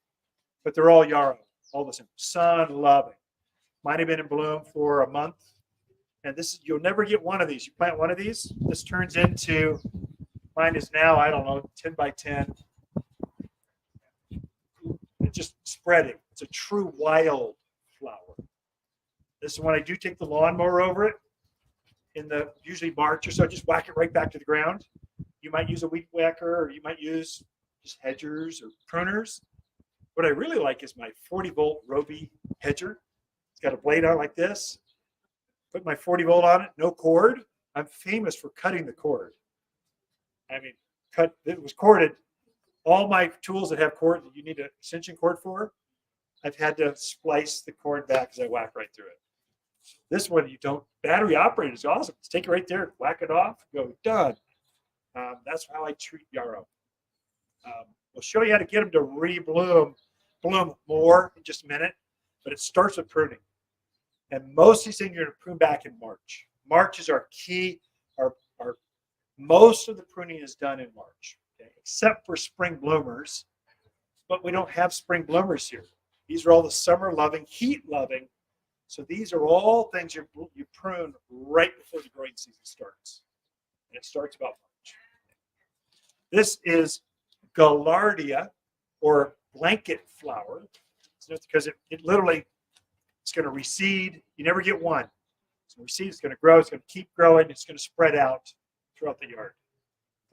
but they're all yarrow, all the same. Sun loving. Might have been in bloom for a month. And you'll never get one of these. You plant one of these, this turns into, mine is now, I don't know, 10 by 10. It's just spreading. It's a true wild flower. This is when I do take the lawnmower over it in usually March or so, just whack it right back to the ground. You might use a weed whacker, or you might use just hedgers or pruners. What I really like is my 40-volt Roby hedger. It's got a blade on like this. Put my 40-volt on it, no cord. I'm famous for cutting the cord. I mean, it was corded. All my tools that have cord that you need an extension cord for, I've had to splice the cord back as I whack right through it. This one, you don't. Battery operated is awesome. Just take it right there, whack it off, go done. That's how I treat yarrow. We'll show you how to get them to bloom more in just a minute, but it starts with pruning. And most of these things you're going to prune back in March. March is our key. Most of the pruning is done in March, okay? Except for spring bloomers. But we don't have spring bloomers here. These are all the summer loving, heat loving. So these are all things you prune right before the growing season starts. And it starts about March. This is Gaillardia, or blanket flower. It's because it literally, it's going to recede. You never get one. It's going to recede, it's going to grow, it's going to keep growing, it's going to spread out throughout the yard.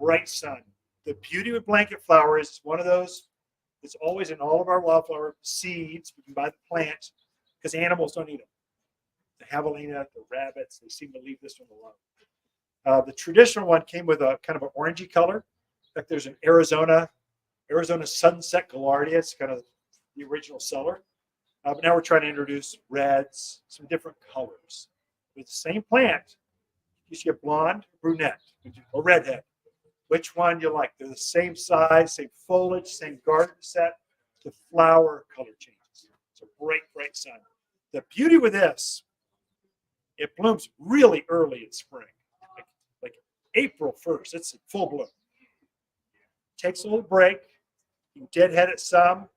Bright sun. The beauty with blanket flower is one of those, it's always in all of our wildflower seeds. We can buy the plant because animals don't eat them. The javelina, the rabbits, they seem to leave this one alone. The traditional one came with a kind of an orangey color. In fact, there's an Arizona Sunset Gaillardia. It's kind of the original seller. But now we're trying to introduce reds, some different colors. With the same plant, you see a blonde, brunette, or redhead. Which one you like? They're the same size, same foliage, same garden set. The flower color changes. It's a bright, bright sun. The beauty with this, it blooms really early in spring, like April 1st. It's in full bloom. Takes a little break. You deadhead it some,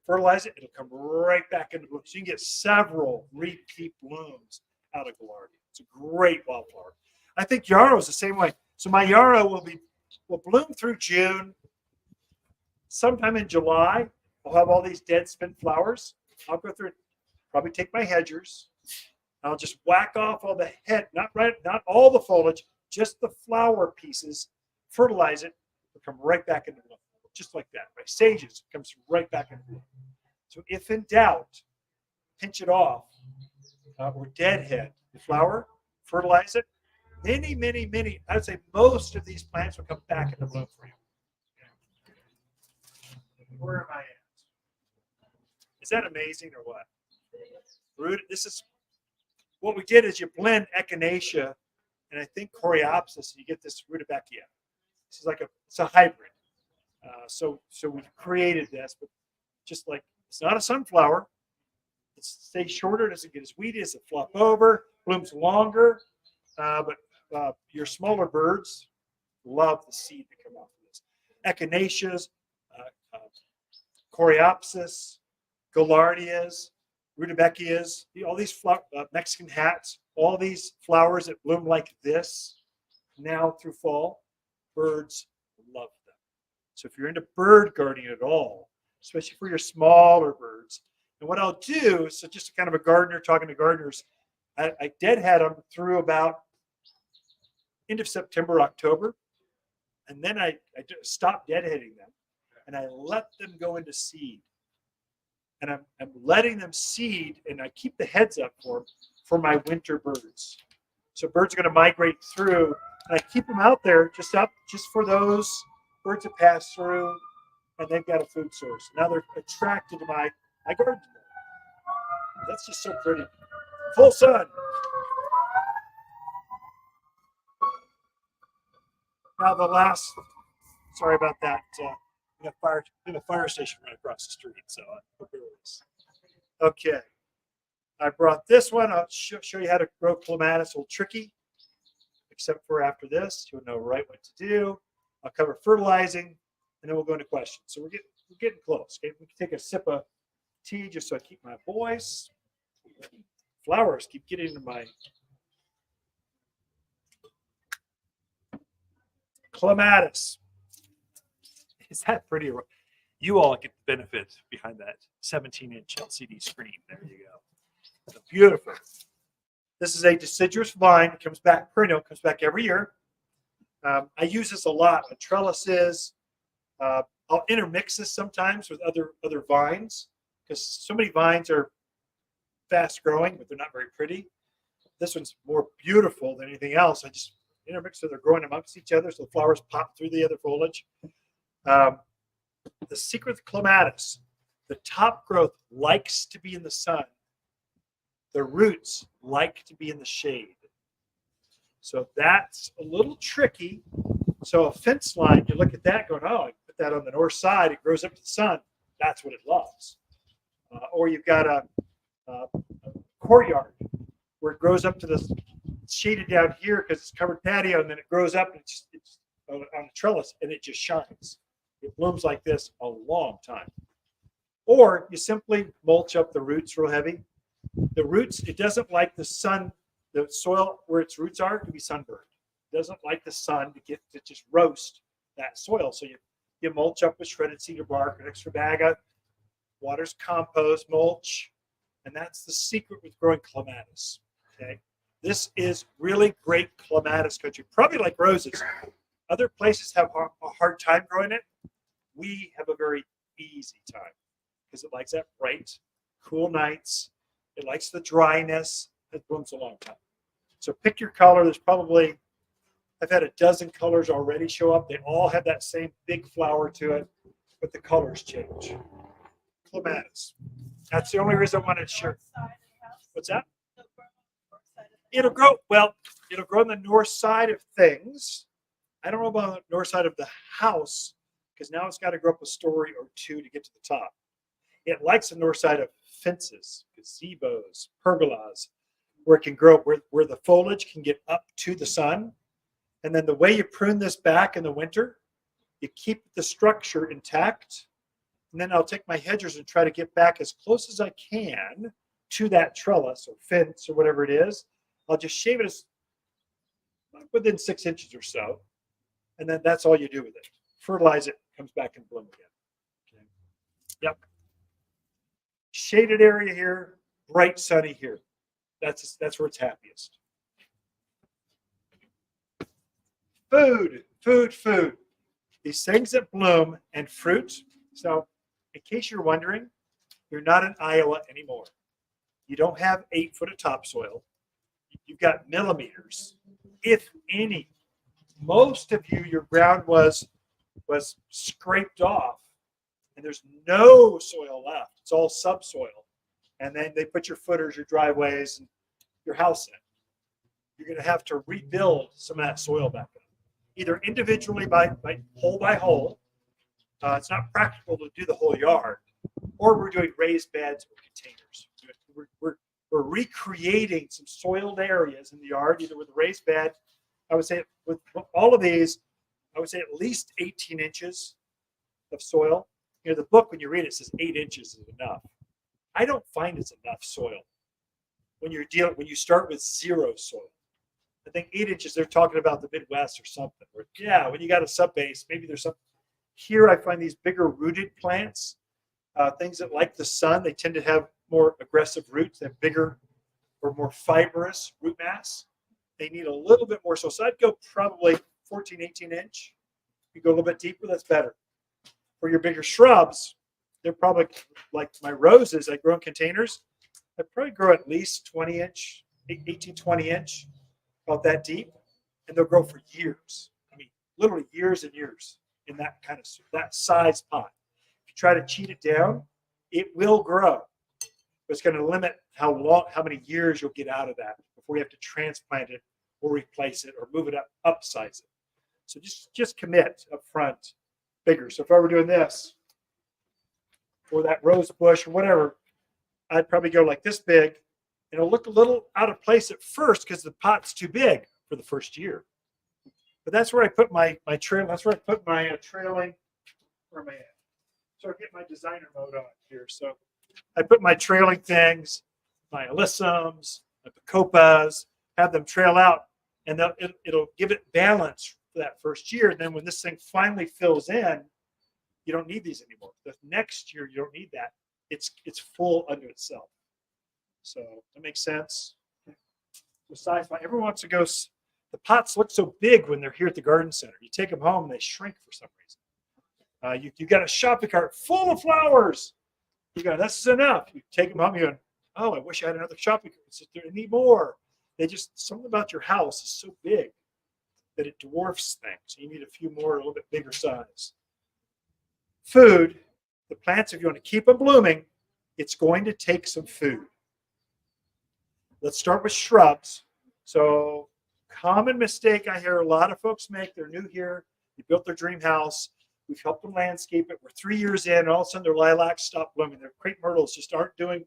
fertilize it, it'll come right back into bloom. So you can get several repeat blooms out of Gaillardia. It's a great wildflower. I think yarrow is the same way. So my yarrow will bloom through June. Sometime in July, I'll have all these dead spent flowers. I'll go through, probably take my hedgers. I'll just whack off all the head, not all the foliage, just the flower pieces, fertilize it, it'll come right back into bloom. Just like that. My sages comes right back into bloom. So if in doubt, pinch it off or deadhead the flower, fertilize it. Many, I'd say most of these plants will come back into bloom for you. Where am I at? Is that amazing or what? This is what we did is you blend echinacea and I think coreopsis, and you get this rudbeckia. This is it's a hybrid. So we created this, but just like it's not a sunflower. It stays shorter, doesn't get as weedy, doesn't flop over, blooms longer. But your smaller birds love the seed that come off of this. Echinaceas, coreopsis, gaillardias, rudbeckias, all these Mexican hats, all these flowers that bloom like this now through fall, birds love them. So if you're into bird gardening at all, especially for your smaller birds, and what I'll do, so just kind of a gardener talking to gardeners, I deadhead them through about end of September, October, and then I stop deadheading them, and I let them go into seed. And I'm letting them seed, and I keep the heads up for my winter birds. So birds are going to migrate through, and I keep them out there just for those birds that pass through, and they've got a food source. Now they're attracted to my garden. That's just so pretty. Full sun. Now sorry about that. In a fire station right across the street. So okay. I brought this one. I'll show you how to grow clematis. A little tricky, except for after this, you'll know right what to do. I'll cover fertilizing, and then we'll go into questions. So we're getting close. Okay? We can take a sip of tea just so I keep my voice. Flowers keep getting into my clematis. Is that pretty? You all get the benefit behind that 17-inch LCD screen. There you go. So beautiful. This is a deciduous vine. It comes back perennial. Comes back every year. I use this a lot on trellises. I'll intermix this sometimes with other vines because so many vines are fast growing, but they're not very pretty. This one's more beautiful than anything else. I just intermix so they're growing amongst each other, so the flowers pop through the other foliage. The secret of clematis, the top growth likes to be in the sun. The roots like to be in the shade. So that's a little tricky. So a fence line, you look at that going, oh, I put that on the north side, it grows up to the sun. That's what it loves. Or you've got a courtyard where it grows up to the shaded down here because it's covered patio, and then it grows up and it's on a trellis and it just shines. It blooms like this a long time. Or you simply mulch up the roots real heavy. The roots, it doesn't like the sun, the soil where its roots are to be sunburned. It doesn't like the sun to just roast that soil. So you mulch up with shredded cedar bark, an extra bag of water's compost, mulch, and that's the secret with growing clematis. Okay, this is really great clematis country, probably like roses. Other places have a hard time growing it. We have a very easy time because it likes that bright, cool nights. It likes the dryness. It blooms a long time. So pick your color. There's probably, I've had a dozen colors already show up. They all have that same big flower to it, but the colors change. Clematis. That's the only reason I wanted to share. What's that? It'll grow, well, it'll grow on the north side of things. I don't know about the north side of the house because now it's got to grow up a story or two to get to the top. It likes the north side of fences, gazebos, pergolas, where it can grow, where the foliage can get up to the sun. And then the way you prune this back in the winter, you keep the structure intact. And then I'll take my hedgers and try to get back as close as I can to that trellis or fence or whatever it is. I'll just shave it as within 6 inches or so. And then that's all you do with it. Fertilize it, comes back and bloom again. Okay. Yep. Shaded area here, bright sunny here. That's where it's happiest. Food. These things that bloom and fruit. So in case you're wondering, you're not in Iowa anymore. You don't have 8 foot of topsoil. You've got millimeters, if any. Most of you, your ground was scraped off, and there's no soil left. It's all subsoil. And then they put your footers, your driveways, and your house in. You're going to have to rebuild some of that soil back up, either individually by hole. It's not practical to do the whole yard, or we're doing raised beds or containers. We're recreating some soiled areas in the yard, either with a raised bed. I would say with all of these, I would say at least 18 inches of soil. You know, the book, when you read it, says 8 inches is enough. I don't find it's enough soil when you start with 0 soil. I think 8 inches, they're talking about the Midwest or something. Or, yeah, when you got a subbase, maybe there's something. Here I find these bigger rooted plants, things that like the sun, they tend to have more aggressive roots. They have bigger or more fibrous root mass. They need a little bit more soil. So I'd go probably 14, 18 inch. If you go a little bit deeper, that's better. For your bigger shrubs, they're probably like my roses. I grow in containers. I probably grow at least 20 inch, 18, 20 inch, about that deep. And they'll grow for years. I mean, literally years and years in that kind of, that size pot. If you try to cheat it down, it will grow. But it's going to limit how many years you'll get out of that before you have to transplant it or replace it or move it up, upsize it. So just commit up front bigger. So if I were doing this or that rose bush or whatever, I'd probably go like this big. And it'll look a little out of place at first because the pot's too big for the first year. But that's where I put my trail. That's where I put my trailing. Where am I at? So I get my designer mode on here. So I put my trailing things, my alyssums, my bacopas, have them trail out, and it'll give it balance for that first year. And then when this thing finally fills in, you don't need these anymore. The next year, you don't need that. It's full unto itself. So that makes sense. The size, everyone wants to go. The pots look so big when they're here at the garden center. You take them home and they shrink for some reason. You got a shopping cart full of flowers. You go, this is enough. You take them home. You go, oh, I wish I had another shopping cart. I need more. Something about your house is so big that it dwarfs things. So you need a few more, a little bit bigger size. Food, the plants, if you want to keep them blooming, it's going to take some food. Let's start with shrubs. So common mistake I hear a lot of folks make, they're new here, they built their dream house, we've helped them landscape it, we're 3 years in, and all of a sudden their lilacs stop blooming, their crepe myrtles just aren't doing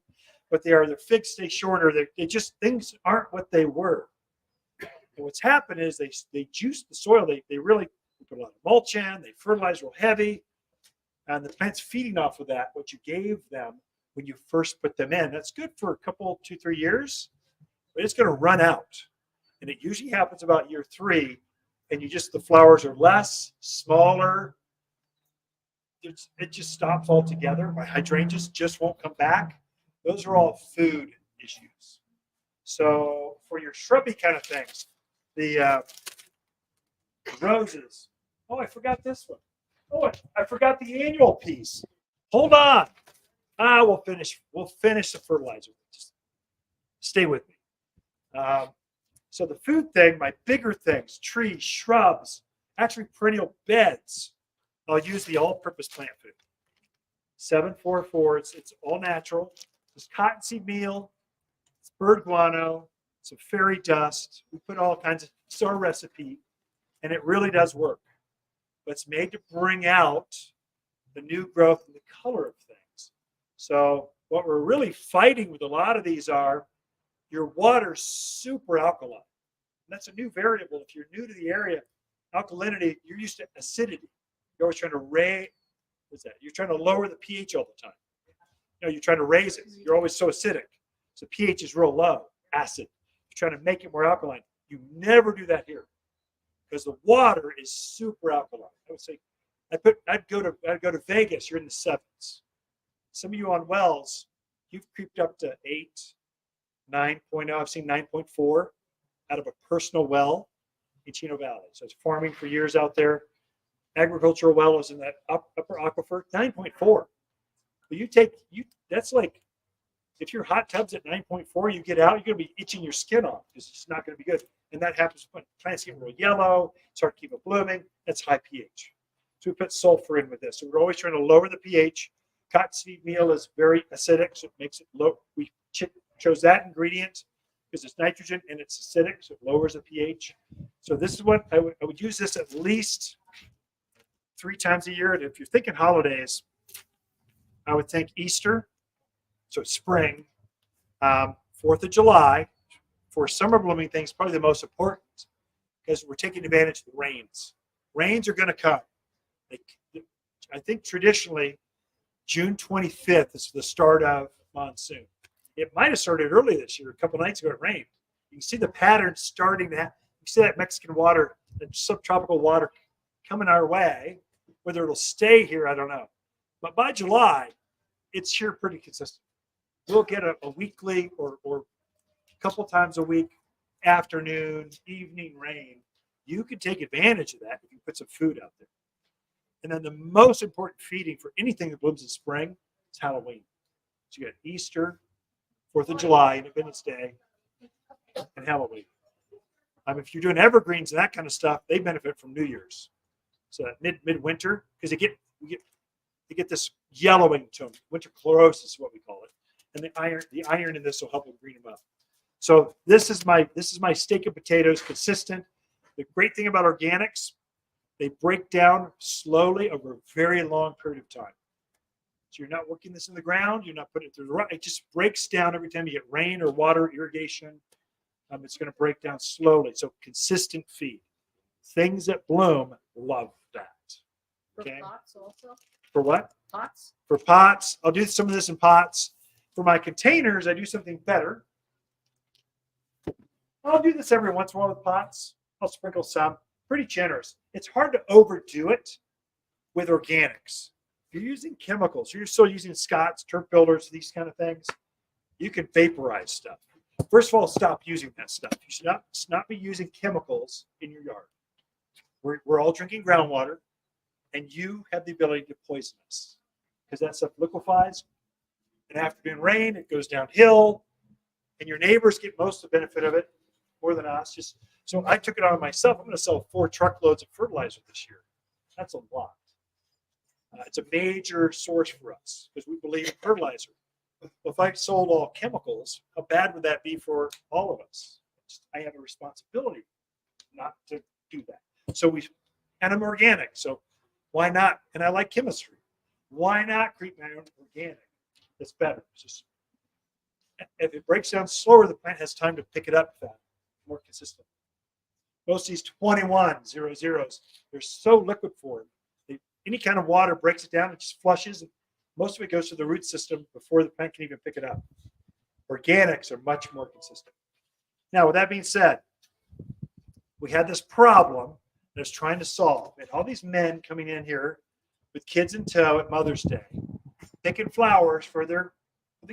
what they are, their figs stay shorter, things aren't what they were. And what's happened is they juice the soil, they really put a lot of mulch in, they fertilize real heavy, And the plant's feeding off of that, what you gave them when you first put them in. That's good for a couple, 2, 3 years, but it's going to run out. And it usually happens about year 3. And the flowers are less, smaller. It just stops altogether. My hydrangeas just won't come back. Those are all food issues. So for your shrubby kind of things, the roses. Oh, I forgot this one. Oh, I forgot the annual piece. Hold on. We'll finish. We'll finish the fertilizer. Just stay with me. So the food thing, my bigger things, trees, shrubs, actually perennial beds. I'll use the all-purpose plant food. 744. It's all natural. It's cottonseed meal. It's bird guano. Some fairy dust. We put all kinds of. It's our recipe, and it really does work. But it's made to bring out the new growth and the color of things. So what we're really fighting with a lot of these are your water's super alkaline. And that's a new variable. If you're new to the area, alkalinity, you're used to acidity. You're always trying to what's that? You're trying to lower the pH all the time. You're trying to raise it. You're always so acidic. So pH is real low, acid. You're trying to make it more alkaline. You never do that here because the water is super alkaline. I would say I'd go to Vegas. You're in the 7s. Some of you on wells, you've creeped up to 8, 9.0. I've seen 9.4 out of a personal well in Chino Valley. So it's farming for years out there. Agricultural well is in that upper aquifer, 9.4. But that's like, if your hot tub's at 9.4, you get out, you're going to be itching your skin off because it's not going to be good. And that happens when plants get real yellow, start to keep it blooming. That's high pH. So we put sulfur in with this. So we're always trying to lower the pH. Cottonseed meal is very acidic, so it makes it low. We chose that ingredient because it's nitrogen and it's acidic, so it lowers the pH. So this is what I would use this at least 3 times a year. And if you're thinking holidays, I would think Easter, so spring, 4th of July. For summer blooming things, probably the most important because we're taking advantage of the rains. Rains are going to come. I think traditionally, June 25th is the start of monsoon. It might have started early this year. A couple nights ago, it rained. You can see the pattern starting to happen. You see that Mexican water, that subtropical water coming our way. Whether it'll stay here, I don't know. But by July, it's here pretty consistent. We'll get a weekly or a couple times a week, afternoon, evening rain. You can take advantage of that if you put some food out there. And then the most important feeding for anything that blooms in spring is Halloween. So you got Easter, 4th of July, Independence Day, and Halloween. If you're doing evergreens and that kind of stuff, they benefit from New Year's. So midwinter, because they get this yellowing to them. Winter chlorosis is what we call it. And the iron in this will help them green them up. So this is my steak and potatoes, consistent. The great thing about organics, they break down slowly over a very long period of time. So you're not working this in the ground. You're not putting it through the rock. It just breaks down every time you get rain or water, irrigation. It's going to break down slowly. So consistent feed. Things that bloom love that. Okay. For pots also? For what? Pots? For pots. I'll do some of this in pots. For my containers, I do something better. I'll do this every once in a while with pots. I'll sprinkle some. Pretty generous. It's hard to overdo it with organics. If you're using chemicals, you're still using Scott's, turf builders, these kind of things, you can vaporize stuff. First of all, stop using that stuff. You should not be using chemicals in your yard. We're all drinking groundwater, and you have the ability to poison us because that stuff liquefies. And after being rain, it goes downhill, and your neighbors get most of the benefit of it more than us. So I took it on myself. I'm going to sell 4 truckloads of fertilizer this year. That's a lot. It's a major source for us because we believe in fertilizer. Well, if I sold all chemicals, how bad would that be for all of us? I have a responsibility not to do that. And I'm organic, so why not? And I like chemistry. Why not create my own organic? That's better. If it breaks down slower, the plant has time to pick it up more consistent. Most of these 21 00s, they're so liquid form. any kind of water breaks it down, it just flushes, and most of it goes to the root system before the plant can even pick it up. Organics are much more consistent. Now, with that being said, we had this problem that I was trying to solve. And all these men coming in here with kids in tow at Mother's Day, picking flowers for the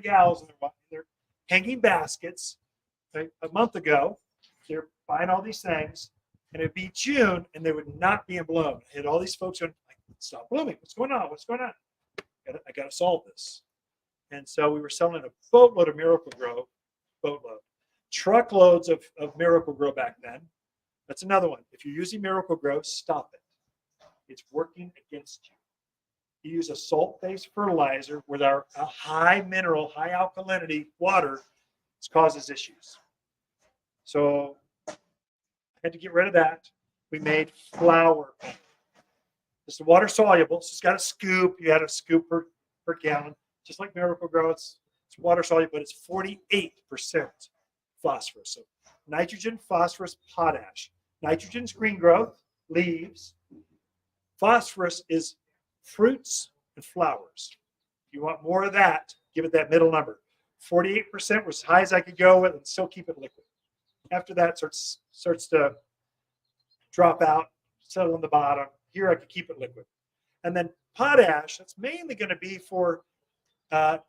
gals, and they're hanging baskets. Right? A month ago, they're buying all these things, and it'd be June, and they would not be in bloom. I had all these folks going, like, stop blooming. What's going on? What's going on? I got to solve this. And so we were selling a boatload of Miracle Grow, boatload, truckloads of Miracle Grow back then. That's another one. If you're using Miracle Grow, stop it. It's working against you. You use a salt-based fertilizer with a high mineral, high alkalinity water, it causes issues. So I had to get rid of that. We made flour. It's water soluble, so it's got a scoop. You add a scoop per gallon, just like Miracle Grow. It's water soluble, but it's 48% phosphorus. So nitrogen, phosphorus, potash. Nitrogen's green growth, leaves. Phosphorus is fruits and flowers. If you want more of that, give it that middle number. 48% was as high as I could go with and still keep it liquid. After that, starts to drop out, settle on the bottom. Here I could keep it liquid. And then potash, that's mainly going to be for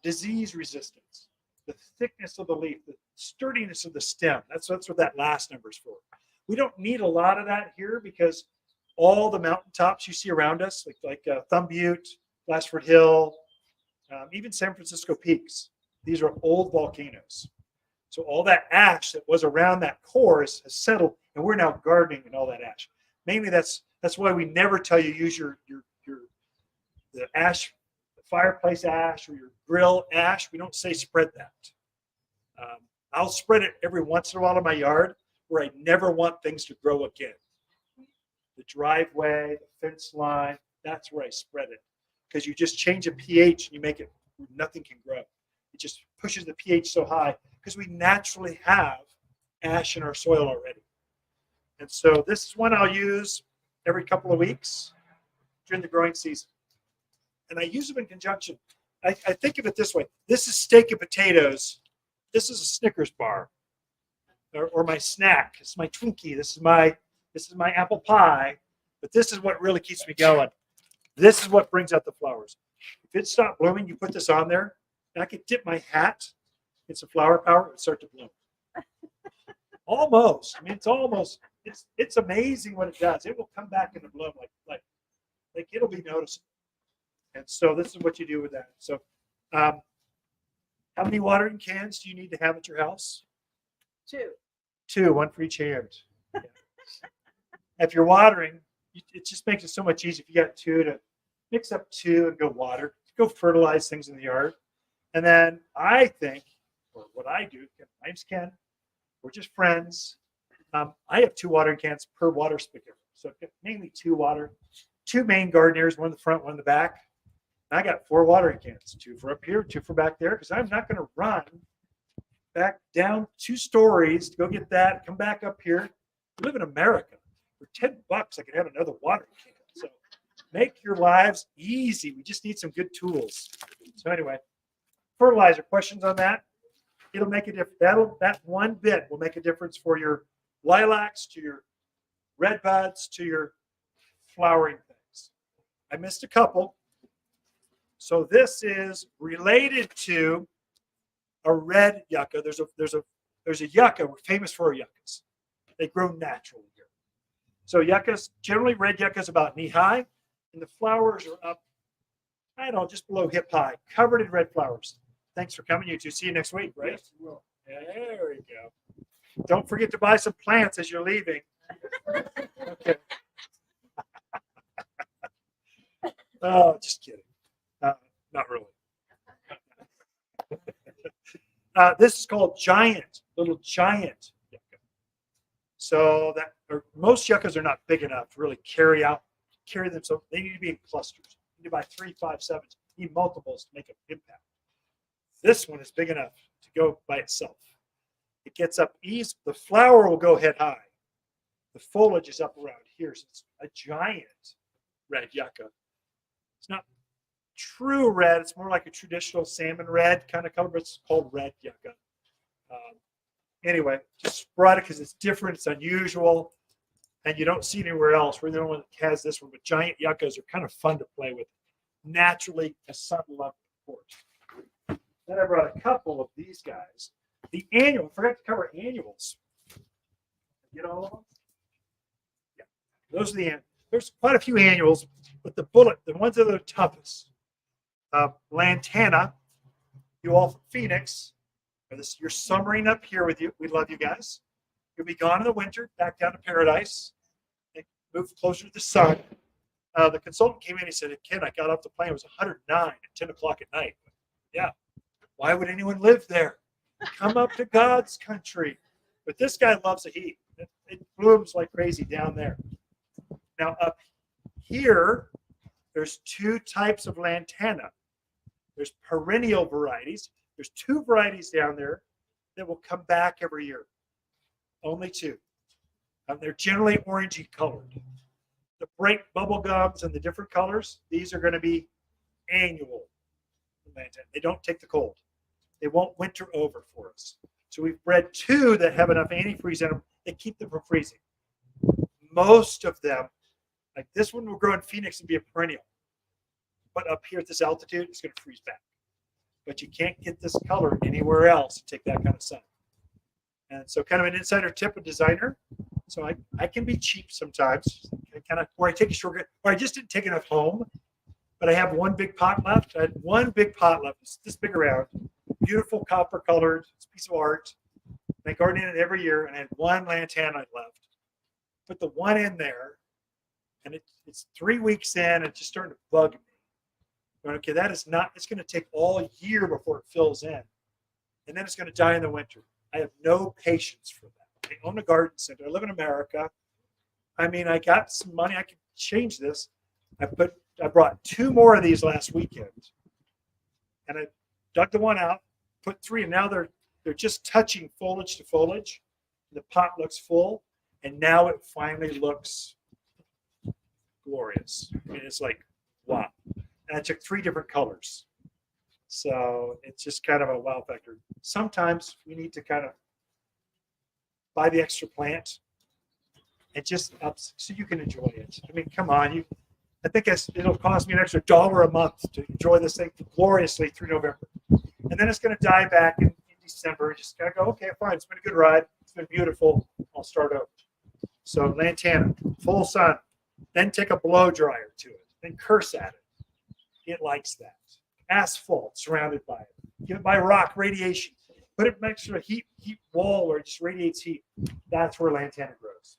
disease resistance, the thickness of the leaf, the sturdiness of the stem. That's what that last number is for. We don't need a lot of that here because all the mountaintops you see around us, like Thumb Butte, Glassford Hill, even San Francisco Peaks, these are old volcanoes. So all that ash that was around that core has settled, and we're now gardening in all that ash. Mainly that's why we never tell you use the ash, the fireplace ash or your grill ash. We don't say spread that. I'll spread it every once in a while in my yard where I never want things to grow again. The driveway, the fence line, that's where I spread it. Because you just change a pH and you make it where nothing can grow. It just pushes the pH so high because we naturally have ash in our soil already. And so this is one I'll use every couple of weeks during the growing season. And I use them in conjunction. I think of it this way. This is steak and potatoes. This is a Snickers bar. Or my snack. This is my Twinkie. This is my apple pie. But this is what really keeps me going. This is what brings out the flowers. If it stopped blooming, you put this on there, and I could dip my hat in some flower power, it would start to bloom. Almost. I mean, it's amazing what it does. It will come back into bloom like it'll be noticeable. And so this is what you do with that. So how many watering cans do you need to have at your house? Two, one for each hand. Yeah. If you're watering, it just makes it so much easier. If you got two, to mix up two and go water, go fertilize things in the yard. And then I think, or what I do, my name's Ken, we're just friends. I have 2 watering cans per water spigot. So mainly two main gardeners, one in the front, one in the back. And I got 4 watering cans, 2 for up here, 2 for back there, because I'm not going to run back down 2 stories to go get that, come back up here. I live in America. For $10, I could have another watering can. So make your lives easy. We just need some good tools. So anyway, fertilizer, questions on that? It'll make a difference. That one bit will make a difference for your lilacs, to your red buds, to your flowering things. I missed a couple. So this is related to a red yucca. There's a yucca. We're famous for our yuccas. They grow naturally here. So yuccas, generally red yuccas about knee high, and the flowers are up, I don't know, just below hip high, covered in red flowers. Thanks for coming, you two. See you next week, right? Yes, we will. There we go. Don't forget to buy some plants as you're leaving. Okay. Oh, just kidding. Not really. This is called little giant yucca. So most yuccas are not big enough to really carry them. So they need to be in clusters. You need to buy 3, 5, 7. You need multiples to make an impact. This one is big enough to go by itself. It gets up east. The flower will go head high. The foliage is up around here. So it's a giant red yucca. It's not true red. It's more like a traditional salmon red kind of color, but it's called red yucca. Anyway, just brought it because it's different. It's unusual, and you don't see it anywhere else. We're the only one that has this one. But giant yuccas are kind of fun to play with. Naturally, a sun loved, of course. Then I brought a couple of these guys. The annual. I forgot to cover annuals. Get all of them? Yeah. Those are the annuals. There's quite a few annuals, but the ones that are the toughest. Lantana, you all from Phoenix. You're summering up here with you. We love you guys. You'll be gone in the winter, back down to paradise. Move closer to the sun. The consultant came in and said, Ken, I got off the plane. It was 109 at 10 o'clock at night. Yeah. Why would anyone live there? Come up to God's country. But this guy loves the heat. It blooms like crazy down there. Now, up here, there's two types of lantana. There's perennial varieties. There's two varieties down there that will come back every year. Only two. They're generally orangey colored. The bright bubble gums and the different colors, these are going to be annual lantana. They don't take the cold. They won't winter over for us. So we've bred two that have enough antifreeze in them that keep them from freezing. Most of them, like this one will grow in Phoenix and be a perennial. But up here at this altitude, it's going to freeze back. But you can't get this color anywhere else to take that kind of sun. And so kind of an insider tip of designer. So I can be cheap sometimes. Or I take a shortcut, or I just didn't take enough home. But I have one big pot left. I had one big pot left. It's this big around. Beautiful copper colored. It's a piece of art. I garden in it every year, and I had one lantana left. Put the one in there, and it's 3 weeks in. It's just starting to bug me. But okay, that is not. It's going to take all year before it fills in, and then it's going to die in the winter. I have no patience for that. I own a garden center. I live in America. I mean, I got some money. I can change this. I brought two more of these last weekend, and I dug the one out, put three, and now they're just touching foliage to foliage. The pot looks full, and now it finally looks glorious. I mean, it's like, wow. And I took three different colors. So it's just kind of a wow factor. Sometimes we need to kind of buy the extra plant and just ups so you can enjoy it. I mean, come on. I think it'll cost me an extra $1 a month to enjoy this thing gloriously through November. And then it's going to die back in December. Just got to go, okay, fine. It's been a good ride. It's been beautiful. I'll start over. So lantana, full sun. Then take a blow dryer to it. Then curse at it. It likes that. Asphalt surrounded by it. Give it by rock radiation. Put it next to a heat wall where it just radiates heat. That's where lantana grows.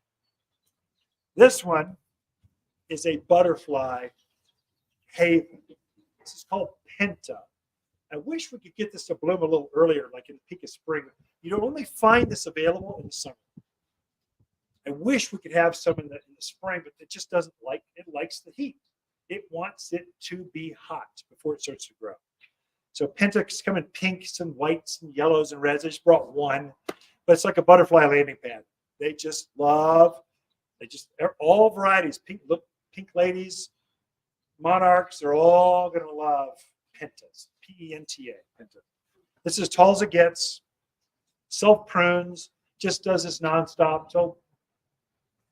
This one is a butterfly haven. This is called Penta. I wish we could get this to bloom a little earlier, like in the peak of spring. You don't only find this available in the summer. I wish we could have some in the spring, but it just doesn't like it. Likes the heat. It wants it to be hot before it starts to grow. So Pentas come in pinks and whites and yellows and reds. I just brought one, but it's like a butterfly landing pad. They just love. They're all varieties. Pink ladies, monarchs. They're all going to love Pentas. Penta. This is as tall as it gets. Self prunes. Just does this nonstop until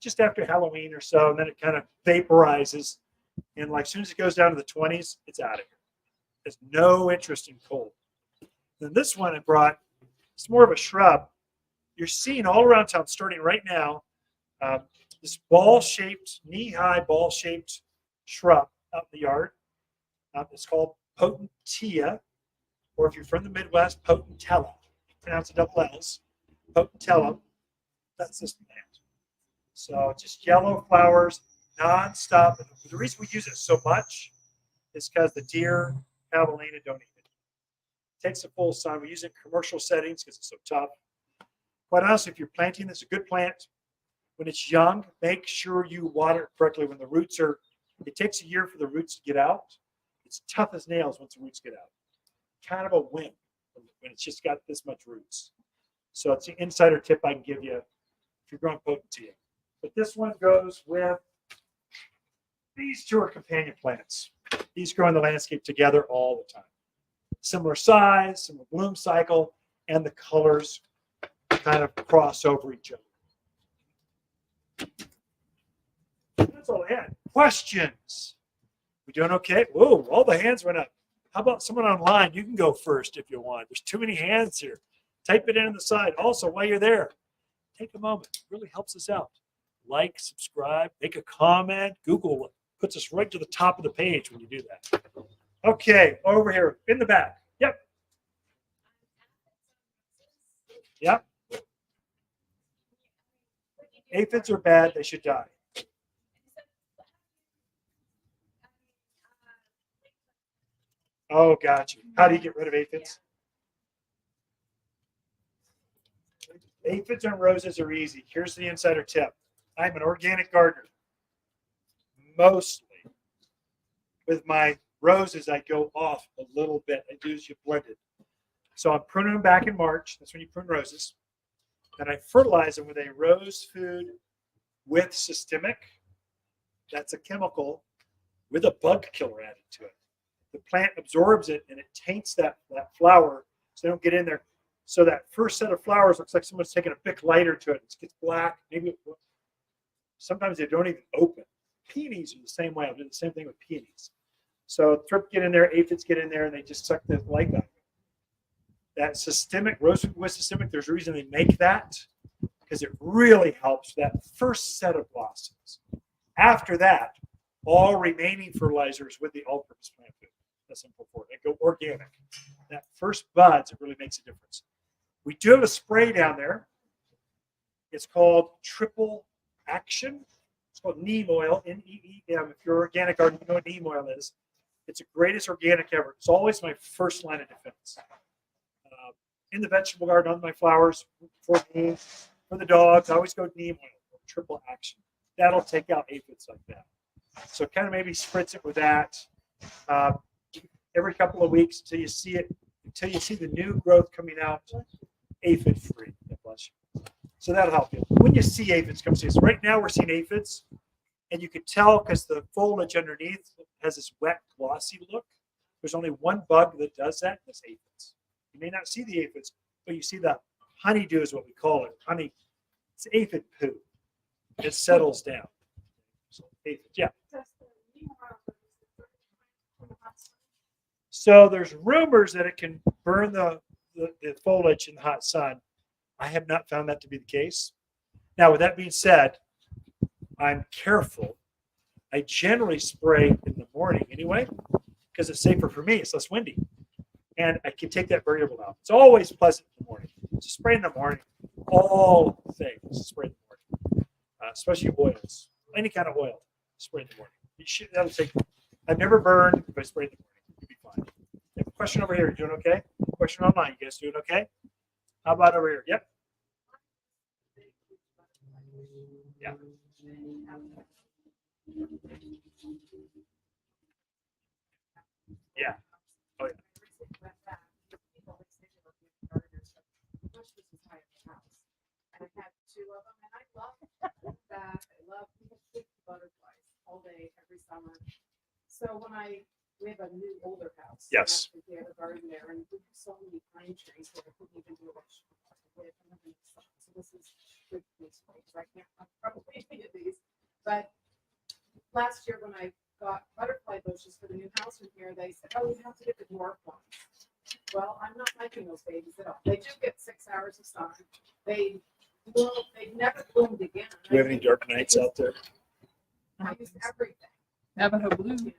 just after Halloween or so, and then it kind of vaporizes. And like as soon as it goes down to the 20s, it's out of here. There's no interest in cold. Then this one I brought, it's more of a shrub. You're seeing all around town, starting right now, this ball-shaped, knee-high ball-shaped shrub out in the yard. It's called Potentia, or if you're from the Midwest, Potentella. Pronounce it double L's. Potentella. That's this plant. So just yellow flowers, nonstop. And the reason we use it so much is because the deer, javelina don't eat it. It takes the full sun. We use it in commercial settings because it's so tough. Quite honestly, if you're planting this, a good plant, when it's young, make sure you water it correctly. When the roots are, it takes a year for the roots to get out. It's tough as nails once the roots get out. Kind of a wimp when it's just got this much roots. So it's an insider tip I can give you if you're growing Potentia. But this one goes with these two are companion plants. These grow in the landscape together all the time. Similar size, similar bloom cycle, and the colors kind of cross over each other. That's all I had. Questions? We doing okay? Whoa, all the hands went up. How about someone online? You can go first if you want. There's too many hands here. Type it in on the side. Also, while you're there, take a moment. It really helps us out. Like, subscribe, make a comment. Google puts us right to the top of the page when you do that. Okay, over here in the back. Yep. Yep. Aphids are bad. They should die. Oh, got you. How do you get rid of aphids? Aphids on roses are easy. Here's the insider tip. I'm an organic gardener. Mostly with my roses, I go off a little bit. I do as you blended. So I'm pruning them back in March. That's when you prune roses. Then I fertilize them with a rose food with systemic. That's a chemical with a bug killer added to it. The plant absorbs it and it taints that flower so they don't get in there. So that first set of flowers looks like someone's taken a Bic lighter to it. It gets black. Maybe sometimes they don't even open. Peonies are the same way. I'll do the same thing with peonies. So thrip get in there, aphids get in there, and they just suck the life out of it. That systemic, rose with systemic, there's a reason they make that because it really helps that first set of blossoms. After that, all remaining fertilizers with the all-purpose plant food. That's simple for it. They go organic. That first buds, it really makes a difference. We do have a spray down there. It's called Triple Action. It's called neem oil, N-E-E-M. If you're organic garden, you know what neem oil is. It's the greatest organic ever. It's always my first line of defense. In the vegetable garden, on my flowers, for me, for the dogs, I always go neem oil, Triple Action. That'll take out aphids like that. So kind of maybe spritz it with that every couple of weeks until you see the new growth coming out aphid free. Bless you. So that'll help you. When you see aphids, come see us. Right now we're seeing aphids, and you can tell because the foliage underneath has this wet, glossy look. There's only one bug that does that. That's aphids. You may not see the aphids, but you see the honeydew is what we call it. Honey, it's aphid poo. It settles down. So aphids, yeah. So there's rumors that it can burn the foliage in the hot sun. I have not found that to be the case. Now, with that being said, I'm careful. I generally spray in the morning anyway, because it's safer for me. It's less windy. And I can take that variable out. It's always pleasant in the morning. So spray in the morning. All things, spray in the morning. Especially oils. Any kind of oil, spray in the morning. That'll take. I've never burned if I spray in the morning. You'll be fine. You have a question over here. You doing okay? Question online. You guys doing okay? How about over here? Yep. Yeah. Yeah. Oh, yeah. And I had two of them, and I love that. I love butterflies all day, every summer. So we have a new older house. Yes. We have a garden there, and we have so many pine trees that I couldn't even do it. So this is good place right now. I'm probably any of these. But last year when I got butterfly bushes for the new house in here, they said, "Oh, you have to get the dwarf ones." Well, I'm not liking those babies at all. They do get 6 hours of sun. They've never bloomed again. Do we have any dark nights out there? I use everything. Navajo blue.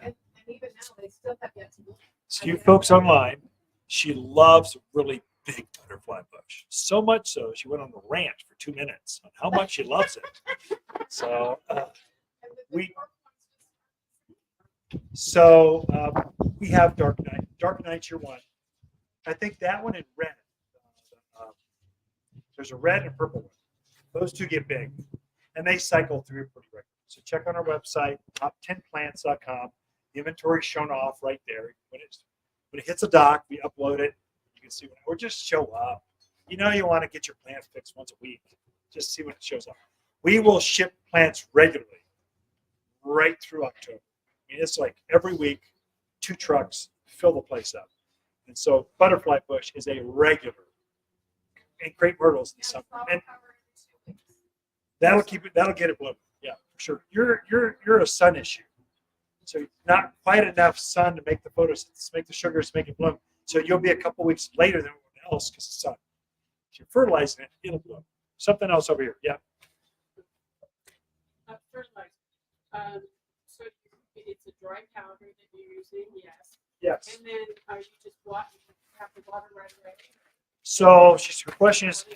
And even now, they still have yet to bloom. So you folks online, she loves a really big butterfly bush. So much so, she went on a rant for 2 minutes on how much she loves it. So we have dark night. Dark night's your one. I think that one in red. There's a red and a purple one. Those two get big, and they cycle through pretty regularly. So check on our website, top10plants.com. The inventory is shown off right there. When it hits a dock, we upload it. You can see or just show up. You want to get your plant fixed once a week. Just see when it shows up. We will ship plants regularly, right through October. And it's like every week, 2 trucks fill the place up. And so butterfly bush is a regular, and crepe myrtles in the summer. And that'll keep it. That'll get it blooming. Yeah, for sure. You're a sun issue. So not quite enough sun to make the photosynthesis, make the sugars, make it bloom. So you'll be a couple weeks later than everyone else because of sun. If you're fertilizing it, it'll bloom. Something else over here. Yeah. Fertilizer. So it's a dry powder that you're using, yes. Yes. And then are you just have the water right away? So her question is,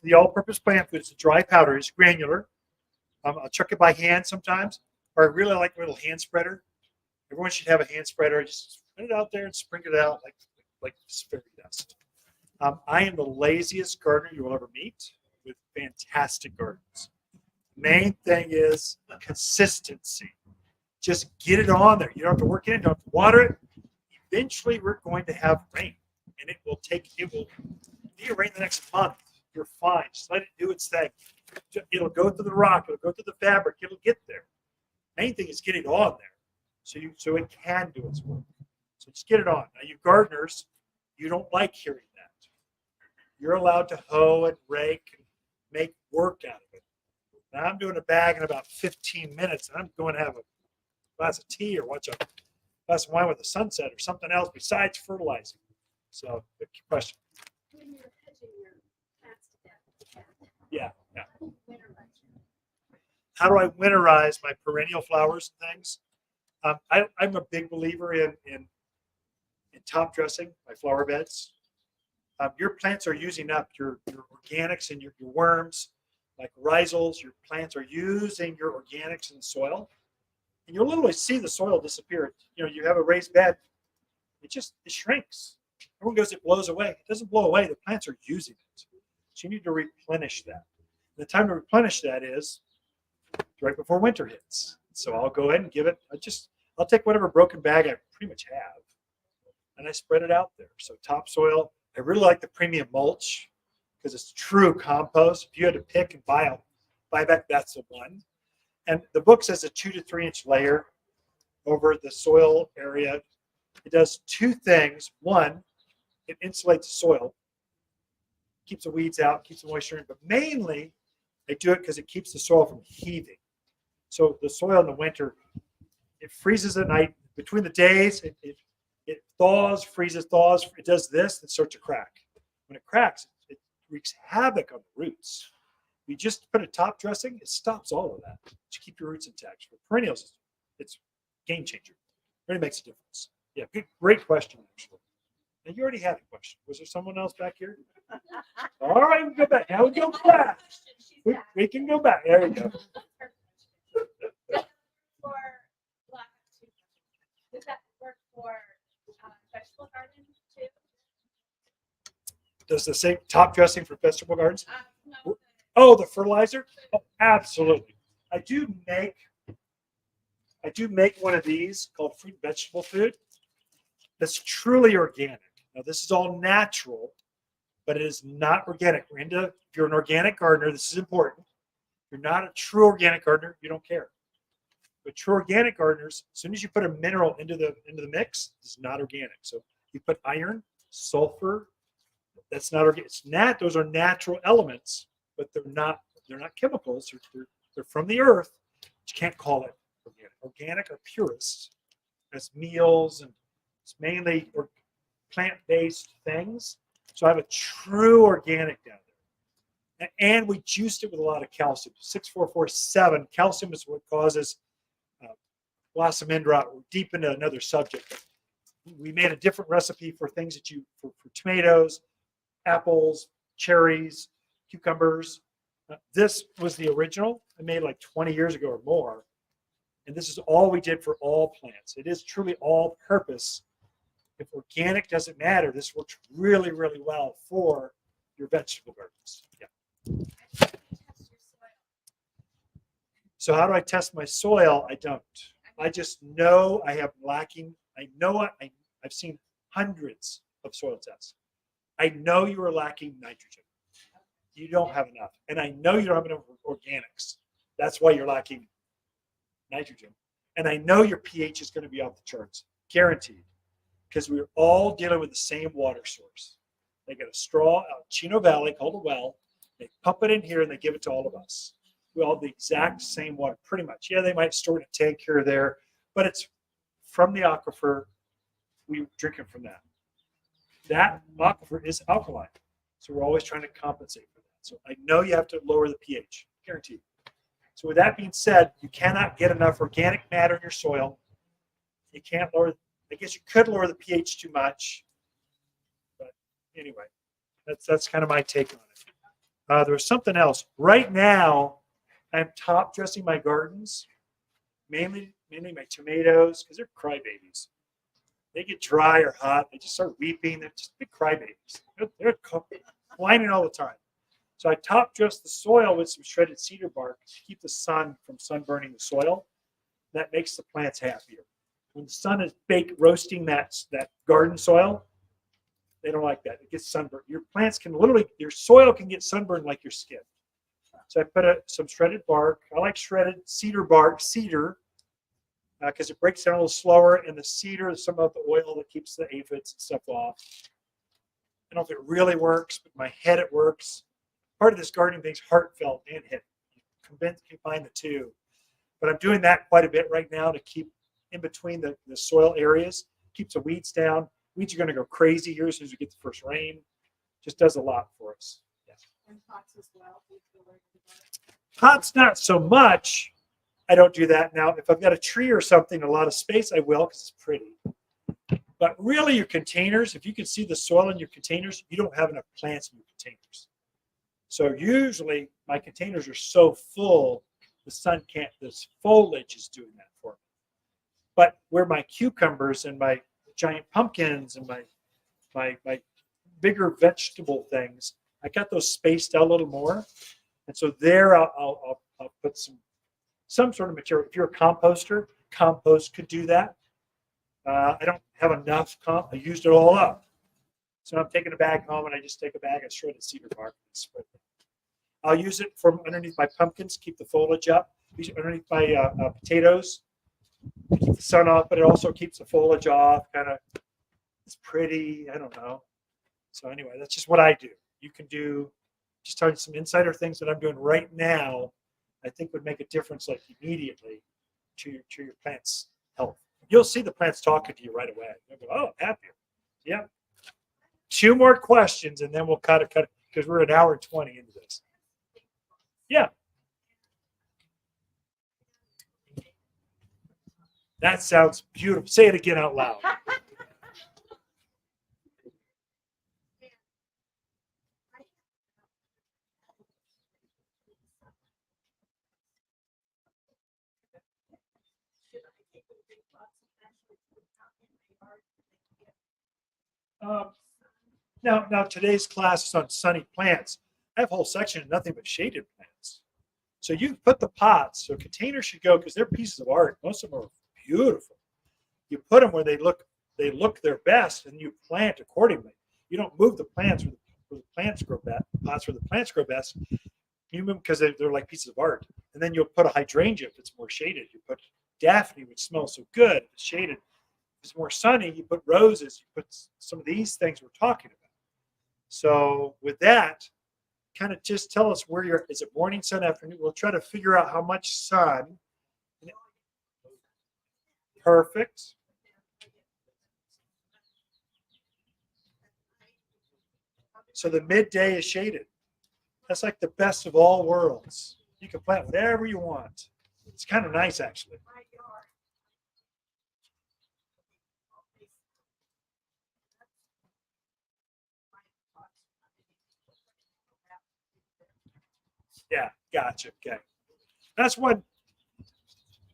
the all-purpose plant food is a dry powder. It's granular. I'll chuck it by hand sometimes, or I really like a little hand spreader. Everyone should have a hand spreader. Just put it out there and sprinkle it out like fairy dust. I am the laziest gardener you will ever meet with fantastic gardens. Main thing is consistency. Just get it on there. You don't have to work in it. You don't have to water it. Eventually, we're going to have rain, and it will be a rain the next month. You're fine. Just let it do its thing. It'll go through the rock. It'll go through the fabric. It'll get there. Main thing is get it on there, so it can do its work. So just get it on. Now, you gardeners, you don't like hearing that. You're allowed to hoe and rake and make work out of it. Now, I'm doing a bag in about 15 minutes, and I'm going to have a glass of tea or watch a glass of wine with the sunset or something else besides fertilizing. So, good question. When you're hedging your plants to death, Yeah. how do you winterize them? How do I winterize my perennial flowers and things? I'm a big believer in top dressing my flower beds. Your plants are using up your organics and your worms, like rhizoles. Your plants are using your organics in the soil, and you'll literally see the soil disappear. You have a raised bed, it shrinks. Everyone goes, it blows away. It doesn't blow away. The plants are using it, so you need to replenish that. The time to replenish that is right before winter hits. So I'll go ahead and give it. I'll take whatever broken bag I pretty much have, and I spread it out there. So topsoil. I really like the premium mulch because it's true compost. If you had to pick and buy back, that's the one. And the book says a 2 to 3 inch layer over the soil area. It does 2 things. One, it insulates the soil, keeps the weeds out, keeps the moisture in. But mainly, I do it because it keeps the soil from heaving. So the soil in the winter, it freezes at night. Between the days, it thaws, freezes, thaws. It does this, and starts to crack. When it cracks, it wreaks havoc on the roots. You just put a top dressing, it stops all of that to keep your roots intact. For perennials, it's game changer. It really makes a difference. Yeah, great question, actually. And you already had a question. Was there someone else back here? All right, we go back. Now we go back. We can go back. There we go. Does that work for vegetable gardens too? Does the same top dressing for vegetable gardens? No. Oh, the fertilizer? Oh, absolutely. I do make one of these called fruit and vegetable food that's truly organic. Now, this is all natural, but it is not organic. If you're an organic gardener, this is important. If you're not a true organic gardener, you don't care. But true organic gardeners, as soon as you put a mineral into the mix, it's not organic. So you put iron, sulfur, that's not organic. Those are natural elements, but they're not chemicals. They're from the earth. You can't call it organic. Organic are purists. That's meals, and it's mainly plant-based things. So I have a true organic down there. And we juiced it with a lot of calcium. 6,4,4,7. Calcium is what causes blossom end rot. We're deep into another subject. But we made a different recipe for things for tomatoes, apples, cherries, cucumbers. This was the original. I made like 20 years ago or more. And this is all we did for all plants. It is truly all purpose. If organic doesn't matter, this works really, really well for your vegetable gardens. Yeah. So how do I test my soil? I don't. I just know I have lacking. I know I've seen hundreds of soil tests. I know you are lacking nitrogen. You don't have enough. And I know you don't have enough organics. That's why you're lacking nitrogen. And I know your pH is going to be off the charts, guaranteed, because we're all dealing with the same water source. They get a straw out of Chino Valley called a well. They pump it in here and they give it to all of us. We all have the exact same water, pretty much. Yeah, they might store it in a tank here or there, but it's from the aquifer. We drink it from that. That aquifer is alkaline. So we're always trying to compensate for that. So I know you have to lower the pH, guaranteed. So with that being said, you cannot get enough organic matter in your soil. You can't lower, I guess you could lower the pH too much. But anyway, that's kind of my take on it. There was something else. Right now, I'm top dressing my gardens, mainly my tomatoes, because they're crybabies. They get dry or hot, they just start weeping. They're just big crybabies. They're whining all the time. So I top dress the soil with some shredded cedar bark to keep the sun from sunburning the soil. That makes the plants happier. When the sun is baked roasting that garden soil, they don't like that. It gets sunburned. Your plants can literally, your soil can get sunburned like your skin. So I put some shredded bark. I like shredded cedar bark, because it breaks down a little slower, and the cedar is some of the oil that keeps the aphids and stuff off. I don't know if it really works, but in my head it works. Part of this gardening thing is heartfelt and head. Combine the two. But I'm doing that quite a bit right now to keep in between the soil areas, keeps the weeds down. Weeds are going to go crazy here as soon as we get the first rain. Just does a lot for us. Yeah. And pots as well. Pots, not so much. I don't do that now. If I've got a tree or something, a lot of space, I will because it's pretty. But really, your containers, if you can see the soil in your containers, you don't have enough plants in your containers. So usually, my containers are so full, the sun can't, this foliage is doing that for me. But where my cucumbers and my giant pumpkins and my bigger vegetable things, I got those spaced out a little more. And so there I'll put some sort of material. If you're a composter, compost could do that. I don't have enough I used it all up. So I'm taking a bag home and I just take a bag of shredded cedar bark and spread it. I'll use it from underneath my pumpkins, keep the foliage up. Use it underneath my potatoes to keep the sun off, but it also keeps the foliage off. Kind of, it's pretty. I don't know. So anyway, that's just what I do. You can do, just telling you some insider things that I'm doing right now. I think would make a difference, like immediately, to your plants' health. You'll see the plants talking to you right away. They'll go, "Oh, I'm happier." Yeah. 2 more questions, and then we'll cut it because we're an hour and 20 into this. Yeah. That sounds beautiful. Say it again out loud. Now today's class is on sunny plants. I have a whole section of nothing but shaded plants. So you put the pots, so containers should go because they're pieces of art. Most of them are beautiful. You put them where they look their best, and you plant accordingly. You don't move the plants where the plants grow best. Pots where the plants grow best. You move them because they're like pieces of art. And then you'll put a hydrangea if it's more shaded. You put daphne, which smells so good if it's shaded. If it's more sunny, you put roses. You put some of these things we're talking about. So with that, kind of just tell us where you're. Is it morning sun, afternoon? We'll try to figure out how much sun. Perfect. So the midday is shaded. That's like the best of all worlds. You can plant whatever you want. It's kind of nice, actually. Yeah, gotcha. Okay. That's what.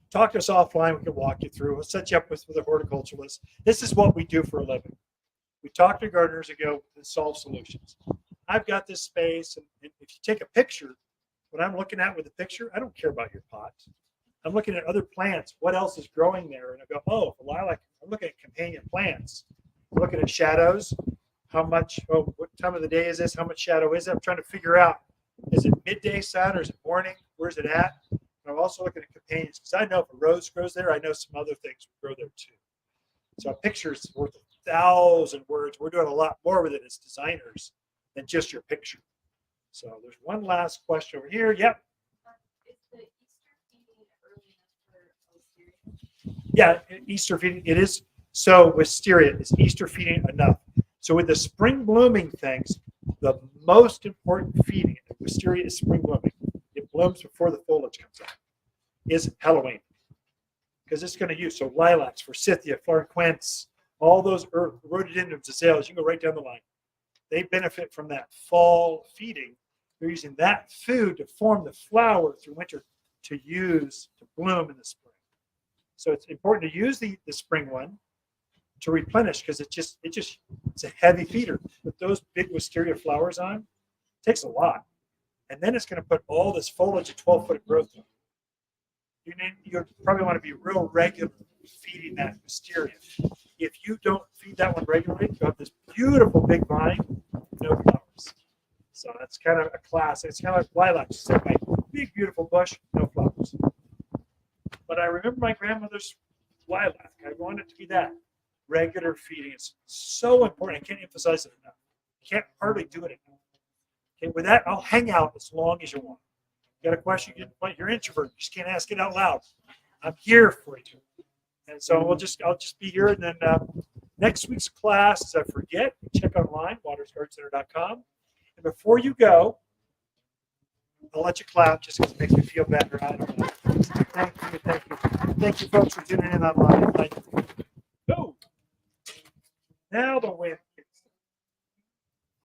Talk to us offline. We can walk you through. We'll set you up with a horticulturalist. This is what we do for a living. We talk to gardeners and go and solve solutions. I've got this space, and if you take a picture, what I'm looking at with the picture, I don't care about your pot. I'm looking at other plants. What else is growing there? And I go, oh, for lilac, I'm looking at companion plants. I'm looking at shadows. How much? Oh, what time of the day is this? How much shadow is it? I'm trying to figure out. Is it midday sun or is it morning? Where's it at? And I'm also looking at companions because I know if a rose grows there, I know some other things grow there too. So a picture is worth 1,000 words. We're doing a lot more with it as designers than just your picture. So there's one last question over here. Yep. Is the Easter feeding early enough for wisteria? Yeah, Easter feeding. It is. So wisteria, is Easter feeding enough? So with the spring blooming things, the most important feeding, wisteria is spring blooming. It blooms before the foliage comes out. Is Halloween. Because it's going to use, so lilacs, forsythia, florquense, all those rhododendrons, azaleas, you can go right down the line. They benefit from that fall feeding. They're using that food to form the flower through winter to use to bloom in the spring. So it's important to use the spring one to replenish because it's a heavy feeder. With those big wisteria flowers on, it takes a lot. And then it's going to put all this foliage at 12-foot growth on. You probably want to be real regular feeding that wisteria. If you don't feed that one regularly, you have this beautiful big vine, no flowers. So that's kind of a classic. It's kind of like lilacs. It's like my big, beautiful bush, no flowers. But I remember my grandmother's lilac. I wanted it to be that. Regular feeding is so important. I can't emphasize it enough. You can't hardly do it enough. Okay, with that, I'll hang out as long as you want. You got a question? You're introvert. You just can't ask it out loud. I'm here for you. And so I'll just be here. And then next week's class, I forget, check online, watersgardencenter.com. And before you go, I'll let you clap just because it makes me feel better. I don't know. Thank you, folks, for tuning in online. Thank you. Go. Now the wind.